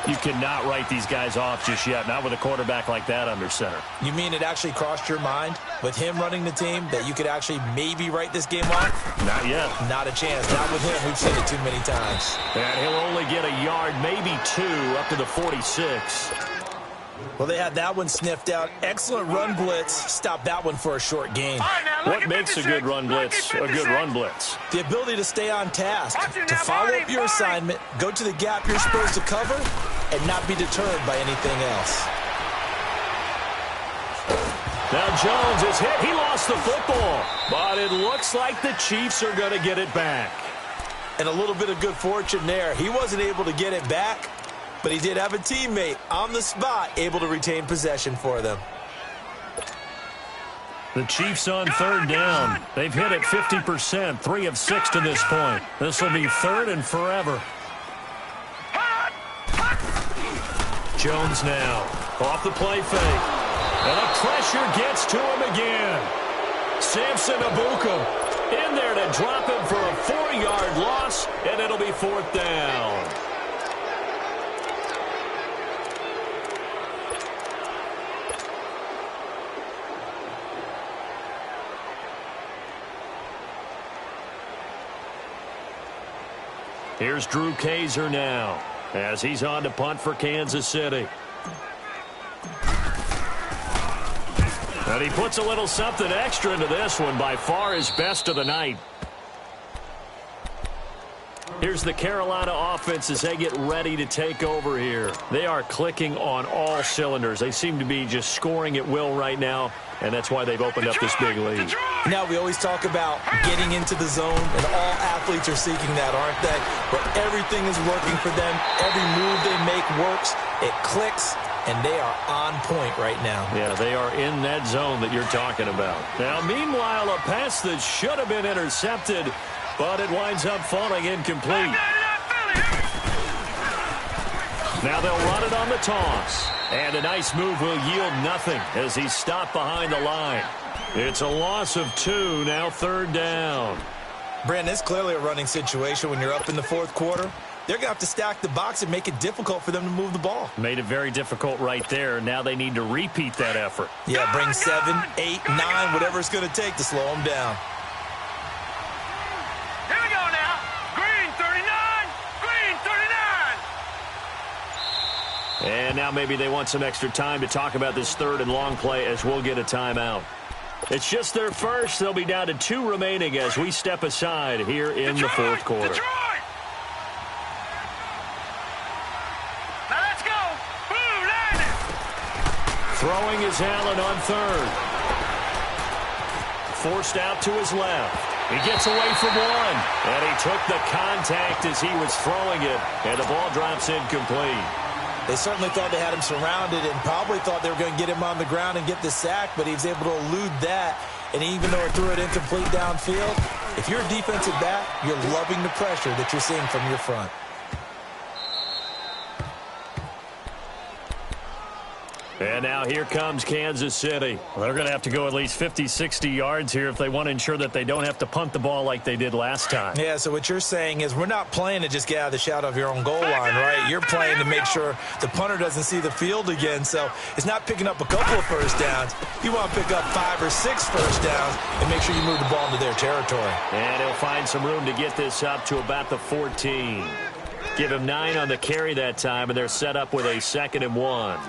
[SPEAKER 2] You cannot write these guys off just yet, not with a quarterback like that under center.
[SPEAKER 4] You mean it actually crossed your mind with him running the team that you could actually maybe write this game off?
[SPEAKER 2] Not yet.
[SPEAKER 4] Not a chance. Not with him. We've seen it too many times.
[SPEAKER 2] And he'll only get a yard, maybe 2, up to the 46.
[SPEAKER 4] Well, they had that one sniffed out. Excellent run blitz. Stop that one for a short gain.
[SPEAKER 2] What makes a good run blitz a good run blitz?
[SPEAKER 4] The ability to stay on task, to follow up your assignment, go to the gap you're supposed to cover, and not be deterred by anything else.
[SPEAKER 2] Now Jones is hit. He lost the football, but it looks like the Chiefs are going to get it back.
[SPEAKER 4] And a little bit of good fortune there. He wasn't able to get it back, but he did have a teammate on the spot able to retain possession for them.
[SPEAKER 2] The Chiefs on third down. They've hit it 50%, 3 of 6 to this point. This will be 3rd and forever. Jones now off the play fake. And the pressure gets to him again. Samson Abukum in there to drop him for a 4-yard loss, and it'll be 4th down. Here's Drew Kaiser now as he's on to punt for Kansas City. And he puts a little something extra into this one, by far his best of the night. Here's the Carolina offense as they get ready to take over here. They are clicking on all cylinders. They seem to be just scoring at will right now, and that's why they've opened up this big lead.
[SPEAKER 4] Now, we always talk about getting into the zone, and all athletes are seeking that, aren't they? Where everything is working for them. Every move they make works. It clicks, and they are on point right now.
[SPEAKER 2] Yeah, they are in that zone that you're talking about. Now, meanwhile, a pass that should have been intercepted, but it winds up falling incomplete. Now they'll run it on the toss. And a nice move will yield nothing as he's stopped behind the line. It's a loss of 2, now 3rd down.
[SPEAKER 4] Brandon, it's clearly a running situation when you're up in the 4th quarter. They're going to have to stack the box and make it difficult for them to move the ball.
[SPEAKER 2] Made it very difficult right there. Now they need to repeat that effort.
[SPEAKER 4] Yeah, bring 7, 8, 9, whatever it's going to take to slow them down.
[SPEAKER 3] Here we go now. Green 39. Green 39.
[SPEAKER 2] And now maybe they want some extra time to talk about this 3rd and long play as we'll get a timeout. It's just their first. They'll be down to 2 remaining as we step aside here in the 4th quarter.
[SPEAKER 3] Detroit. Now let's go. Blue 90.
[SPEAKER 2] Throwing is Allen on 3rd. Forced out to his left. He gets away from one. And he took the contact as he was throwing it. And the ball drops incomplete.
[SPEAKER 4] They certainly thought they had him surrounded and probably thought they were going to get him on the ground and get the sack, but he was able to elude that. And even though he threw it incomplete downfield, if you're a defensive back, you're loving the pressure that you're seeing from your front.
[SPEAKER 2] And now here comes Kansas City. Well, they're going to have to go at least 50, 60 yards here if they want to ensure that they don't have to punt the ball like they did last time.
[SPEAKER 4] Yeah, so what you're saying is we're not playing to just get out of the shadow of your own goal line, right? You're playing to make sure the punter doesn't see the field again. So it's not picking up a couple of first downs. You want to pick up 5 or 6 first downs and make sure you move the ball into their territory. And
[SPEAKER 2] he'll find some room to get this up to about the 14. Give him 9 on the carry that time, and they're set up with a 2nd and 1.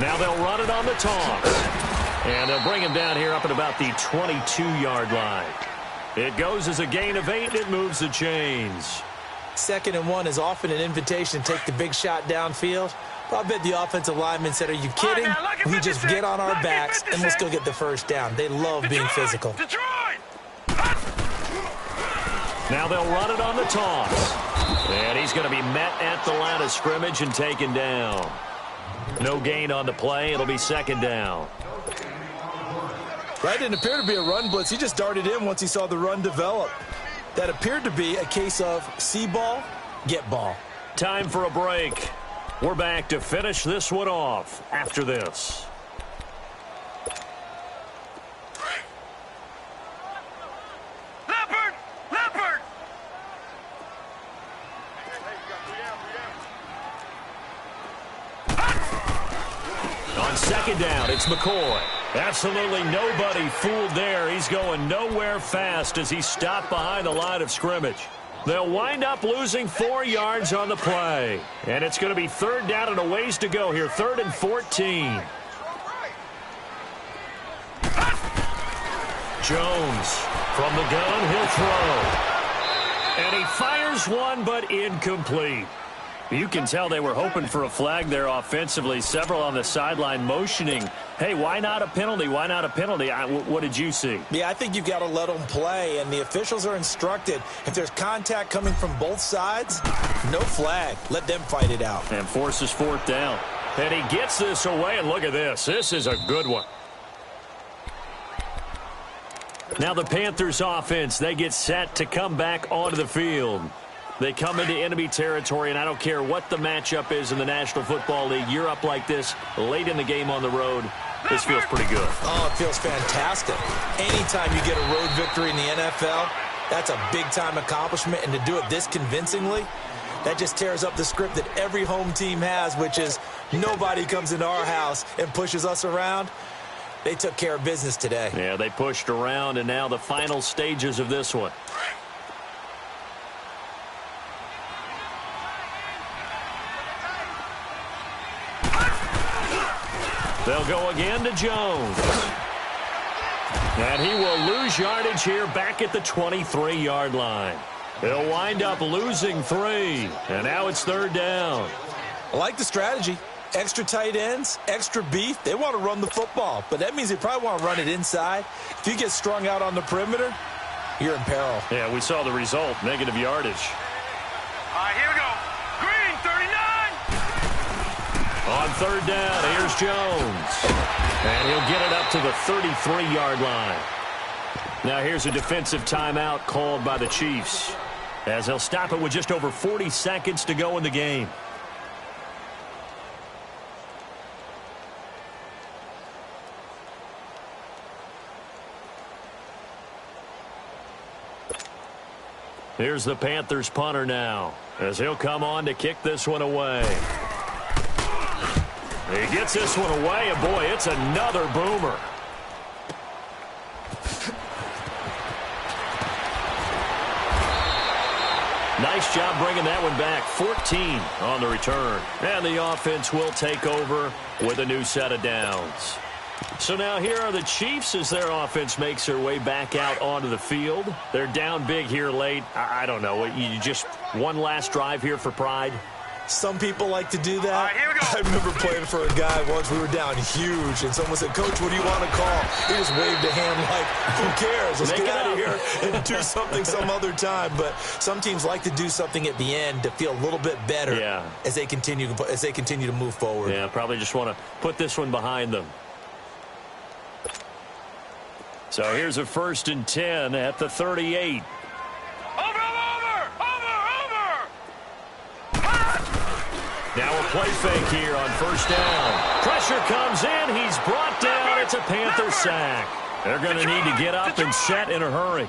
[SPEAKER 2] Now they'll run it on the toss. And they'll bring him down here up at about the 22-yard line. It goes as a gain of 8, and it moves the chains.
[SPEAKER 4] 2nd and 1 is often an invitation to take the big shot downfield. But I bet the offensive lineman said, are you kidding? We just get on our backs and let's go get the first down. They love being physical.
[SPEAKER 3] Detroit!
[SPEAKER 2] Now they'll run it on the toss. And he's going to be met at the line of scrimmage and taken down. No gain on the play. It'll be 2nd down.
[SPEAKER 4] That didn't appear to be a run blitz. He just darted in once he saw the run develop. That appeared to be a case of see ball, get ball.
[SPEAKER 2] Time for a break. We're back to finish this one off after this.
[SPEAKER 3] Leopard! Leopard!
[SPEAKER 2] On 2nd down, it's McCoy. Absolutely nobody fooled there. He's going nowhere fast as he stopped behind the line of scrimmage. They'll wind up losing 4 yards on the play. And it's going to be 3rd down and a ways to go here. 3rd and 14. Jones from the gun, he'll throw. And he fires one, but incomplete. You can tell they were hoping for a flag there offensively. Several on the sideline motioning, hey, why not a penalty? Why not a penalty? What did you see?
[SPEAKER 4] Yeah, I think you've got to let them play, and the officials are instructed. If there's contact coming from both sides, no flag. Let them fight it out.
[SPEAKER 2] And forces 4th down. And he gets this away, and look at this. This is a good one. Now the Panthers offense, they get set to come back onto the field. They come into enemy territory, and I don't care what the matchup is in the National Football League. You're up like this late in the game on the road. This feels pretty good.
[SPEAKER 4] Oh, it feels fantastic. Anytime you get a road victory in the NFL, that's a big-time accomplishment. And to do it this convincingly, that just tears up the script that every home team has, which is nobody comes into our house and pushes us around. They took care of business today.
[SPEAKER 2] Yeah, they pushed around, and now the final stages of this one. They'll go again to Jones. And he will lose yardage here back at the 23-yard line. He'll wind up losing 3. And now it's 3rd down.
[SPEAKER 4] I like the strategy. Extra tight ends, extra beef. They want to run the football, but that means they probably want to run it inside. If you get strung out on the perimeter, you're in peril.
[SPEAKER 2] Yeah, we saw the result, negative yardage.
[SPEAKER 3] All right, here we go. Green, 39.
[SPEAKER 2] On 3rd down, here's Jones. And he'll get it up to the 33-yard line. Now here's a defensive timeout called by the Chiefs, as they'll stop it with just over 40 seconds to go in the game. Here's the Panthers punter now, as he'll come on to kick this one away. He gets this one away, and boy, it's another boomer. Nice job bringing that one back. 14 on the return. And the offense will take over with a new set of downs. So now here are the Chiefs as their offense makes their way back out onto the field. They're down big here late. I don't know. You just one last drive here for pride?
[SPEAKER 4] Some people like to do that.
[SPEAKER 3] All right, here we go.
[SPEAKER 4] I remember playing for a guy once. We were down huge, and someone said, Coach, what do you want to call? He just waved a hand like, who cares? Let's get out of here and do something some other time. But some teams like to do something at the end to feel a little bit better as they continue to move forward.
[SPEAKER 2] Yeah, probably just want to put this one behind them. So here's a 1st and 10 at the 38. Now a play fake here on 1st down. Pressure comes in. He's brought down. It's a Panther sack. They're going to need to get up and set in a hurry.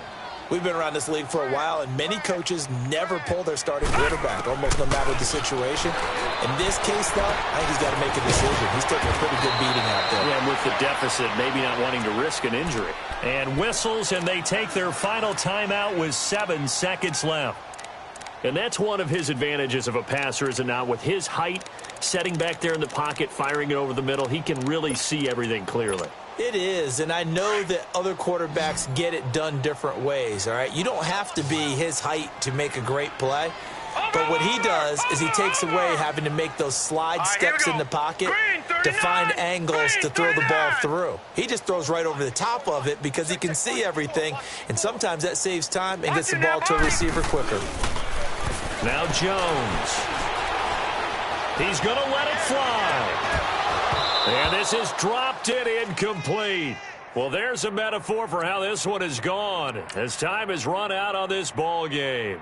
[SPEAKER 4] We've been around this league for a while, and many coaches never pull their starting quarterback, almost no matter the situation. In this case, though, I think he's got to make a decision. He's taking a pretty good beating out there.
[SPEAKER 2] Yeah, and with the deficit, maybe not wanting to risk an injury. And whistles, and they take their final timeout with 7 seconds left. And that's one of his advantages of a passer, is it not? With his height, setting back there in the pocket, firing it over the middle, he can really see everything clearly.
[SPEAKER 4] It is, and I know that other quarterbacks get it done different ways, all right? You don't have to be his height to make a great play. But what he does is he takes away having to make those slide steps in the pocket to find angles to throw the ball through. He just throws right over the top of it because he can see everything, and sometimes that saves time and gets the ball to a receiver quicker.
[SPEAKER 2] Now Jones. He's going to let it fly. And this is dropped it incomplete. Well, there's a metaphor for how this one is gone as time has run out on this ball game.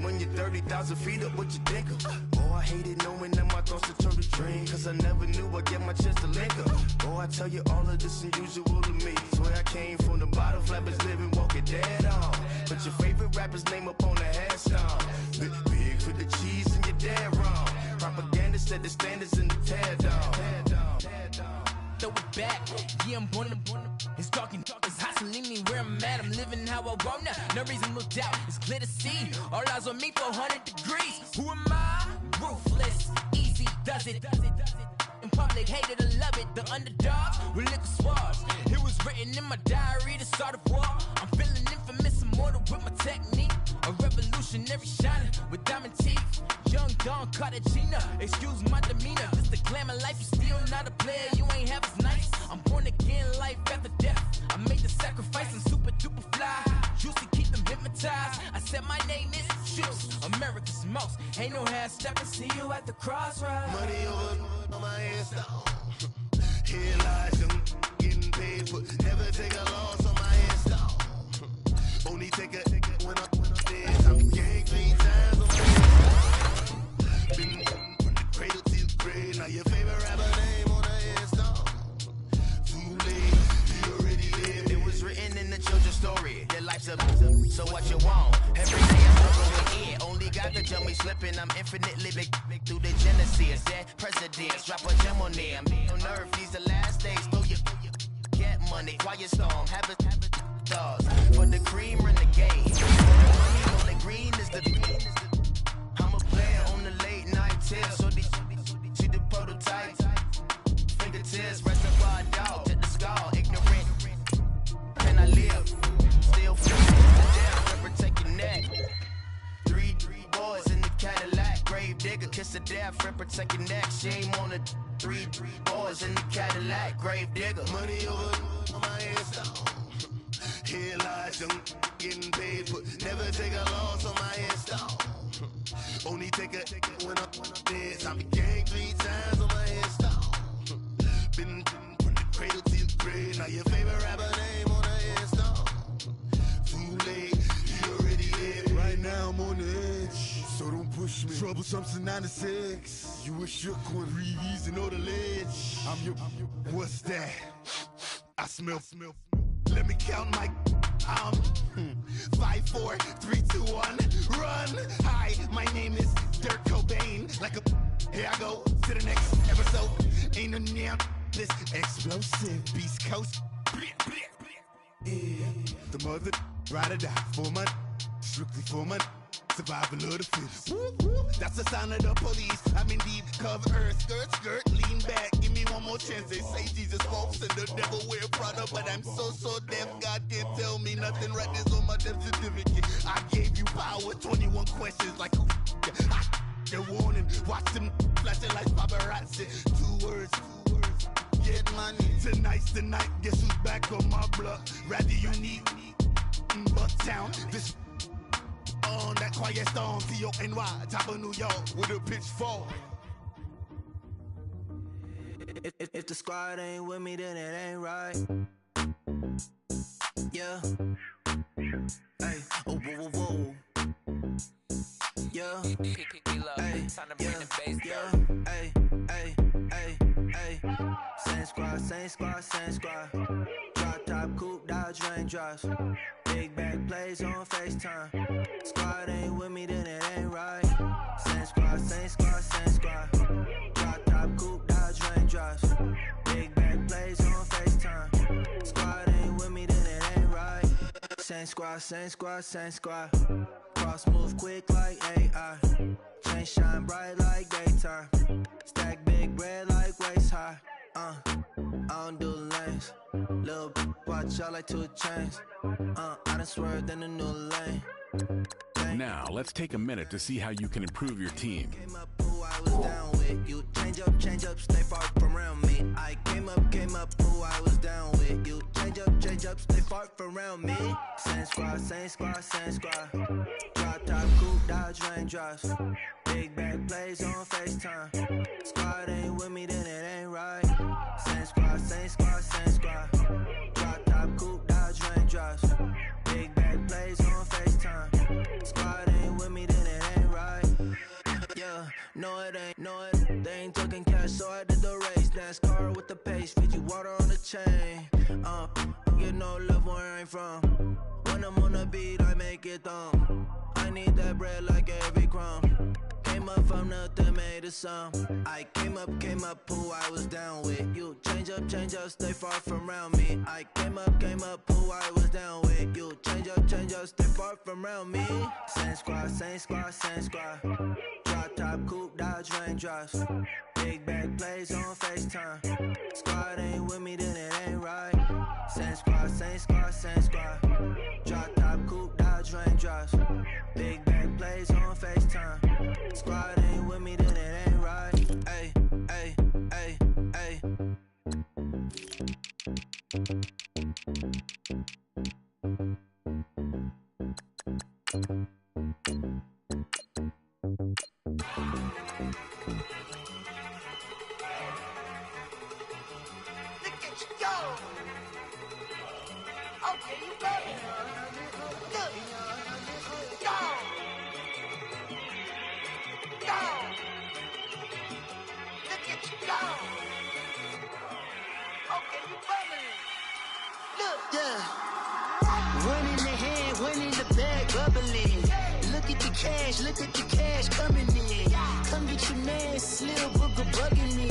[SPEAKER 1] When you're 30,000 feet up, what you think of? Oh, I hated knowing that my thoughts to turn to dream, cause I never knew I'd get my chance to link up. Oh, I tell you all of this unusual to me. Swear I came from the bottom, flappers living, walking dead on. Put your favorite rapper's name up on the headstone. Big for the cheese and you're dead wrong. Propaganda set the standards in the tear down.
[SPEAKER 5] Throw it back, yeah, I'm born to it's talking, it's hustling me where I'm at. I'm living how I want now. No reason to look out, it's clear to see. All eyes on me for 100 degrees. Who am I? Ruthless, easy, does it. In public, hated or love it. The underdogs with liquor swabs. It was written in my diary to start a war. I'm feeling infamous, immortal with my technique. A revolutionary shining with diamond teeth. Young Don Cartagena, excuse my demeanor. This the glamour life, you still not a player. You ain't half as nice. I'm born again, life after death. I made the sacrifice, I'm super duper fly. Used to keep them hypnotized. I said my name is Shoes, America's most. Ain't no half stepping, see you at the crossroads.
[SPEAKER 1] Money over on my headstone. Here lies them getting paid, but never take a loss on my headstone. Only take a when I'm dead. I'm gang 3 times on my headstone. Been from the cradle to the grave. Now your favorite rapper name on the headstone. Too late, you already lived. It was written in the children's story. Their life's up, so what you want? Every day I'm struggling with it. Only God could jump me slipping. I'm infinitely big through the genesis. Dead presidents, drop a gem on them. On earth, these the last days. Throw your get money, quiet storm, have it dogs. For the cream, renegade. For the money, on the green is the. I'm a player on the late night tier. So these see the prototype. Fingertips, reservoir dog to the skull. Ignorant. Can I live? Still feeling protect your neck. Three boys in the Cadillac. Grave digger, kiss the death, friend, protect your neck. Shame on the three boys in the Cadillac. Grave digger. Money over on my headstone. Here lies them getting paid, but never take a loss on my headstone. Only take a when I'm dead. I'm gang 3 times on my headstone. Been from the cradle to the grave. Now your favorite rapper name on the headstone. Too late, you already lived. Right now I'm on the edge, so don't push me. Troublesome since 96. You a shook one, breeze and know the ledge. I'm your. What's that? I smell. Let me count my. 5, 4, 3, 2, 1, run. Hi, my name is Dirk Cobain. Like a. Here I go to the next episode. Ain't no damn this explosive Beast Coast. Yeah. The mother ride or die for my. Strictly for my. Survival of the fittest. That's the sound of the police. I'm indeed cover earth, skirt, lean back. Give me one more chance. They say Jesus walks and the devil wear Prada, but I'm so deaf. God can't tell me nothing. Right this on my death certificate. I gave you power. 21 questions like who? They're warning. Watch them
[SPEAKER 6] flashing like paparazzi. Two words. Get money. Tonight's the night. Guess who's back on my block? Rather unique. Bucktown. This on that quiet storm. T-O-N-Y. Top of New York with a pitchfork.
[SPEAKER 7] If the squad ain't with me, then it ain't right. Yeah. Hey. Oh, whoa, whoa, whoa. Yeah. Hey. Yeah. Hey. Hey. Hey. Hey. Same squad, same squad, same squad. Drop top, coupe, Dodge raindrops. Big back plays on FaceTime. Squad ain't with me, then it ain't right. Same squad, same squad, same squad. Drop top, coupe, Dodge raindrops. Big back plays on FaceTime. Squad ain't with me, then it ain't right. Same squad, same squad, same squad. Cross move quick like AI. Chain shine bright like daytime. Stack big bread like waist high. I don't do lanes. Little watch out like 2 chains. I done swerved in a new lane.
[SPEAKER 8] Now, let's take a minute to see how you can improve your team.
[SPEAKER 7] Came up who I was down with. You change up, stay far from around me. I came up who I was down with. You change up, stay far from around me. Same squad, same squad, same squad. Drop top, coupe, Dodge raindrops. Big back plays on FaceTime. Squad ain't with me, then it ain't right. Same squad, same squad, same squad. Drop top, coupe, Dodge raindrops. Big back plays on FaceTime. Squad ain't with me, then it ain't right. Yeah, no it ain't, they ain't talking cash, so I did the race. NASCAR with the pace, feed you water on the chain. Get no love where I ain't from. When I'm on the beat, I make it thumb. I need that bread like every crumb. Came up from nothing, made a sum. I came up who I was down with. You change up, stay far from around me. I came up who I was down with. You change up, stay far from around me. Same squad, same squad, same squad. Drop top, coupe, Dodge raindrops. Big back plays on FaceTime. Squad ain't with me, then it ain't right. Same squad, same squad, same squad. Drop top, coupe, Dodge raindrops. Big back plays on FaceTime. Squad ain't with me, then it ain't right. Ay, ay, ay, ay.
[SPEAKER 9] Look at the cash coming in. Come get your man, Slim Booker bugging me.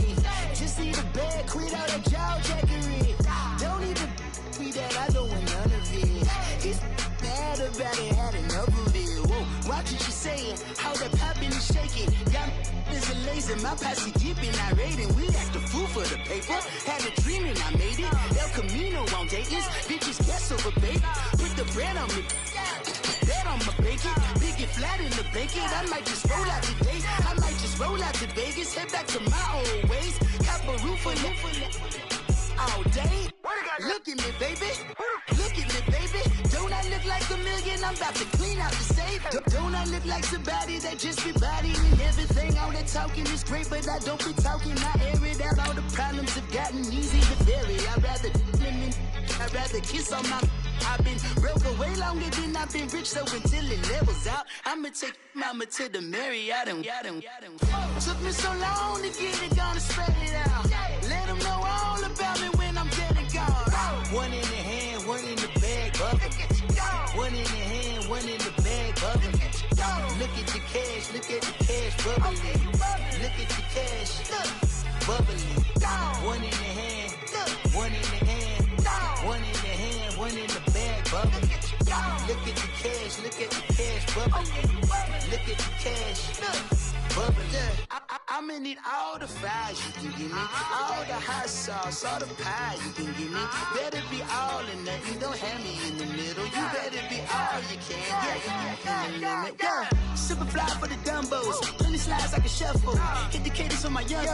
[SPEAKER 9] Just need a bag, quit all that jaw jackery. Don't even be that, I don't want none of it. He's mad about it, had enough of it. Whoa, watch what you saying, how that poppin' and shaking. Y'all is a lazy, my posse deep and I raiding. We act a fool for the paper, had a dream and I made it. El Camino on Dayton's, bitches guess over baby. Put the bread on me. I'ma bake it, big and flat in the blanket. I might just roll out today. I might just roll out to Vegas, head back to my old ways. Cop a roof for all day. Look at me, baby. Look at me, baby. Don't I look like a million? I'm about to clean out the safe. Don't I look like somebody that just be bodying everything? All that talking is great, but I don't be talking. I air it out. All the problems have gotten easy to bury. I'd rather kiss on my. I've been broke away longer than I've been rich, so until it levels out, I'ma take mama to the Marriott and took me so long to get it, gonna spread it out. Let them know all about me when I'm dead and gone. One in the hand, one in the bag, bubble. One in the hand, one in the bag, bubble. Look at the cash, bubbling. Look at the cash, bubbling. One in the hand, one in the hand, one in the hand, one in the bag, bubbling. Look at the cash, bubbling. Look at the cash, bubbling. I'ma need all the fries you can give me, all the hot sauce, all the pie you can give me. Better be all or nothing, don't have me in the middle. You better be all you can. Yeah, in the limit. Yeah, super fly for the Dumbos. Plenty slides like a shuffle. Hit the cadence on my young.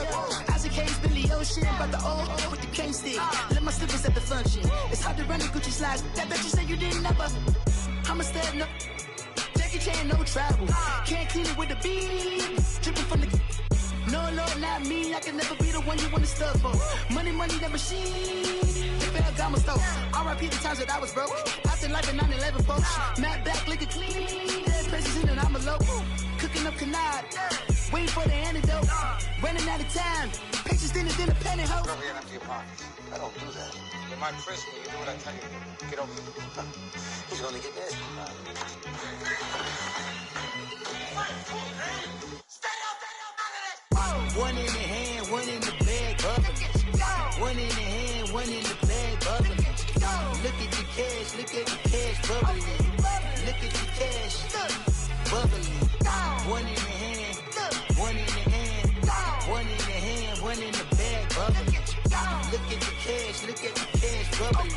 [SPEAKER 9] Isaac Hayes, Billy Ocean. But the old with the cane stick. Let my slippers at the function. It's hard to run the Gucci slides. That bet you say you didn't never. I'm a stud, no. Jackie Chan, no travel. Can't clean it with the beat. Dripping from the. No, Lord, not me. I can never be the one you want to stuff for. Money, that machine. Fell down my stove. R.I.P. the times that I was broke. After life in 9/11, folks. Matt back, liquor clean. Dead presses in and I'm a local. Cooking up canard. Waiting for the antidote. Running out of time. Patience thinner than a pantyhose.
[SPEAKER 10] Go ahead after your pockets. I don't do that. In my prison, you do what I tell you. Get over here. He's gonna get this.
[SPEAKER 9] One in the hand, one in the bag, bubbling. One in the hand, one in the bag, bubbling. Look at the cash, bubbling. Look at the cash, bubbling. One in the hand, one in the hand, one in the hand, one in the bag, bubbling. Look at the cash, bubbling.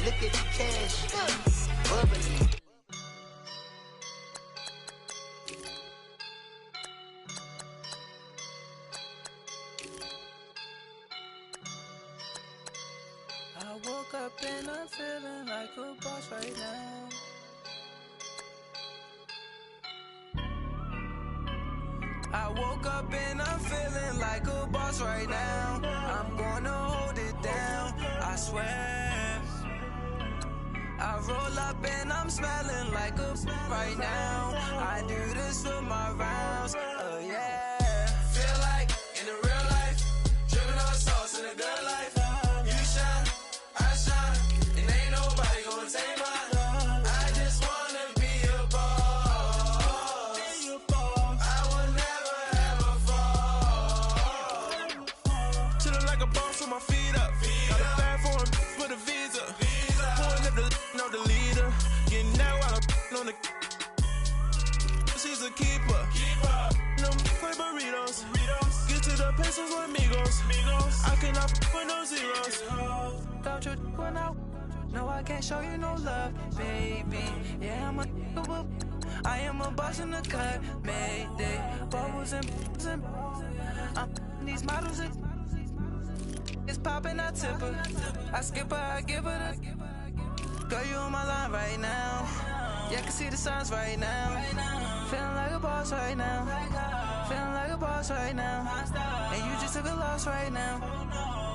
[SPEAKER 9] Look at the cash, bubbling.
[SPEAKER 5] I woke up and I'm feeling like a boss right now. I woke up and I'm feeling like a boss right now. I'm gonna hold it down, I swear. I roll up and I'm smelling like a right now. I do this for my rounds, oh yeah. Feel like in the real life, dripping on sauce in the good life. You shine, I shine, and ain't nobody gonna take mine. I just wanna be a boss. I will never ever fall. Chillin' like a boss with my feet up. Got a bag for him, put a visa. Pulling up the know the leader. Getting that while I'm on the. She's a keeper. No play burritos. Get to the pesos with amigos. I cannot put no zeros. Don't you run out? No, I can't show you no love, baby. Yeah, I am a boss in the cut. Mayday. Bubbles and I'm these models. It's popping, I tip her. I skip her, I give her the. Girl, you on my line right now. Yeah, I can see the signs right now. Feeling like a boss right now. Feeling like a boss right now. And you just took a loss right now.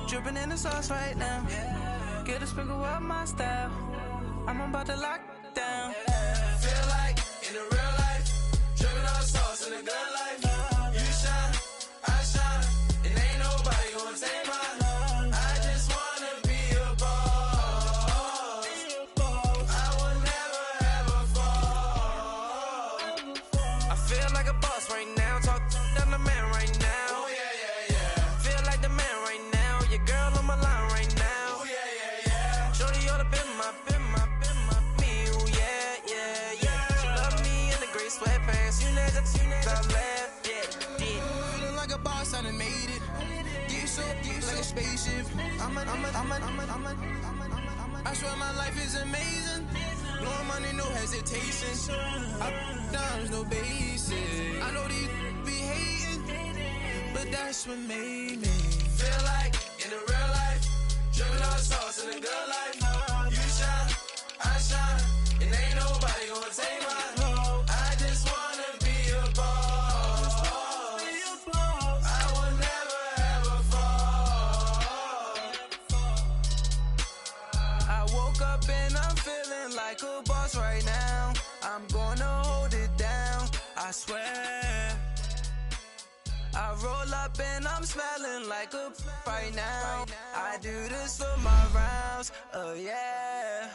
[SPEAKER 5] Dripping in the sauce right now. Get a sprinkle up my style. I'm about to lock down. Feel like in the real life, dripping on sauce in the good life. You shine, I shine, and ain't nobody gonna take mine. Spaceship. I swear my life is amazing. Blowing money, no hesitation. Dimes, no basic. I know these be hating, but that's what made me feel like in the real life, dripping on sauce in the good life. You shine, I shine, and ain't nobody gonna take mine. I just wanna be a boss. I will never ever fall. I woke up and I'm feeling like a boss right now. I'm gonna hold it down, I swear. I roll up and I'm smelling like a right now. I do this for my rounds, oh yeah.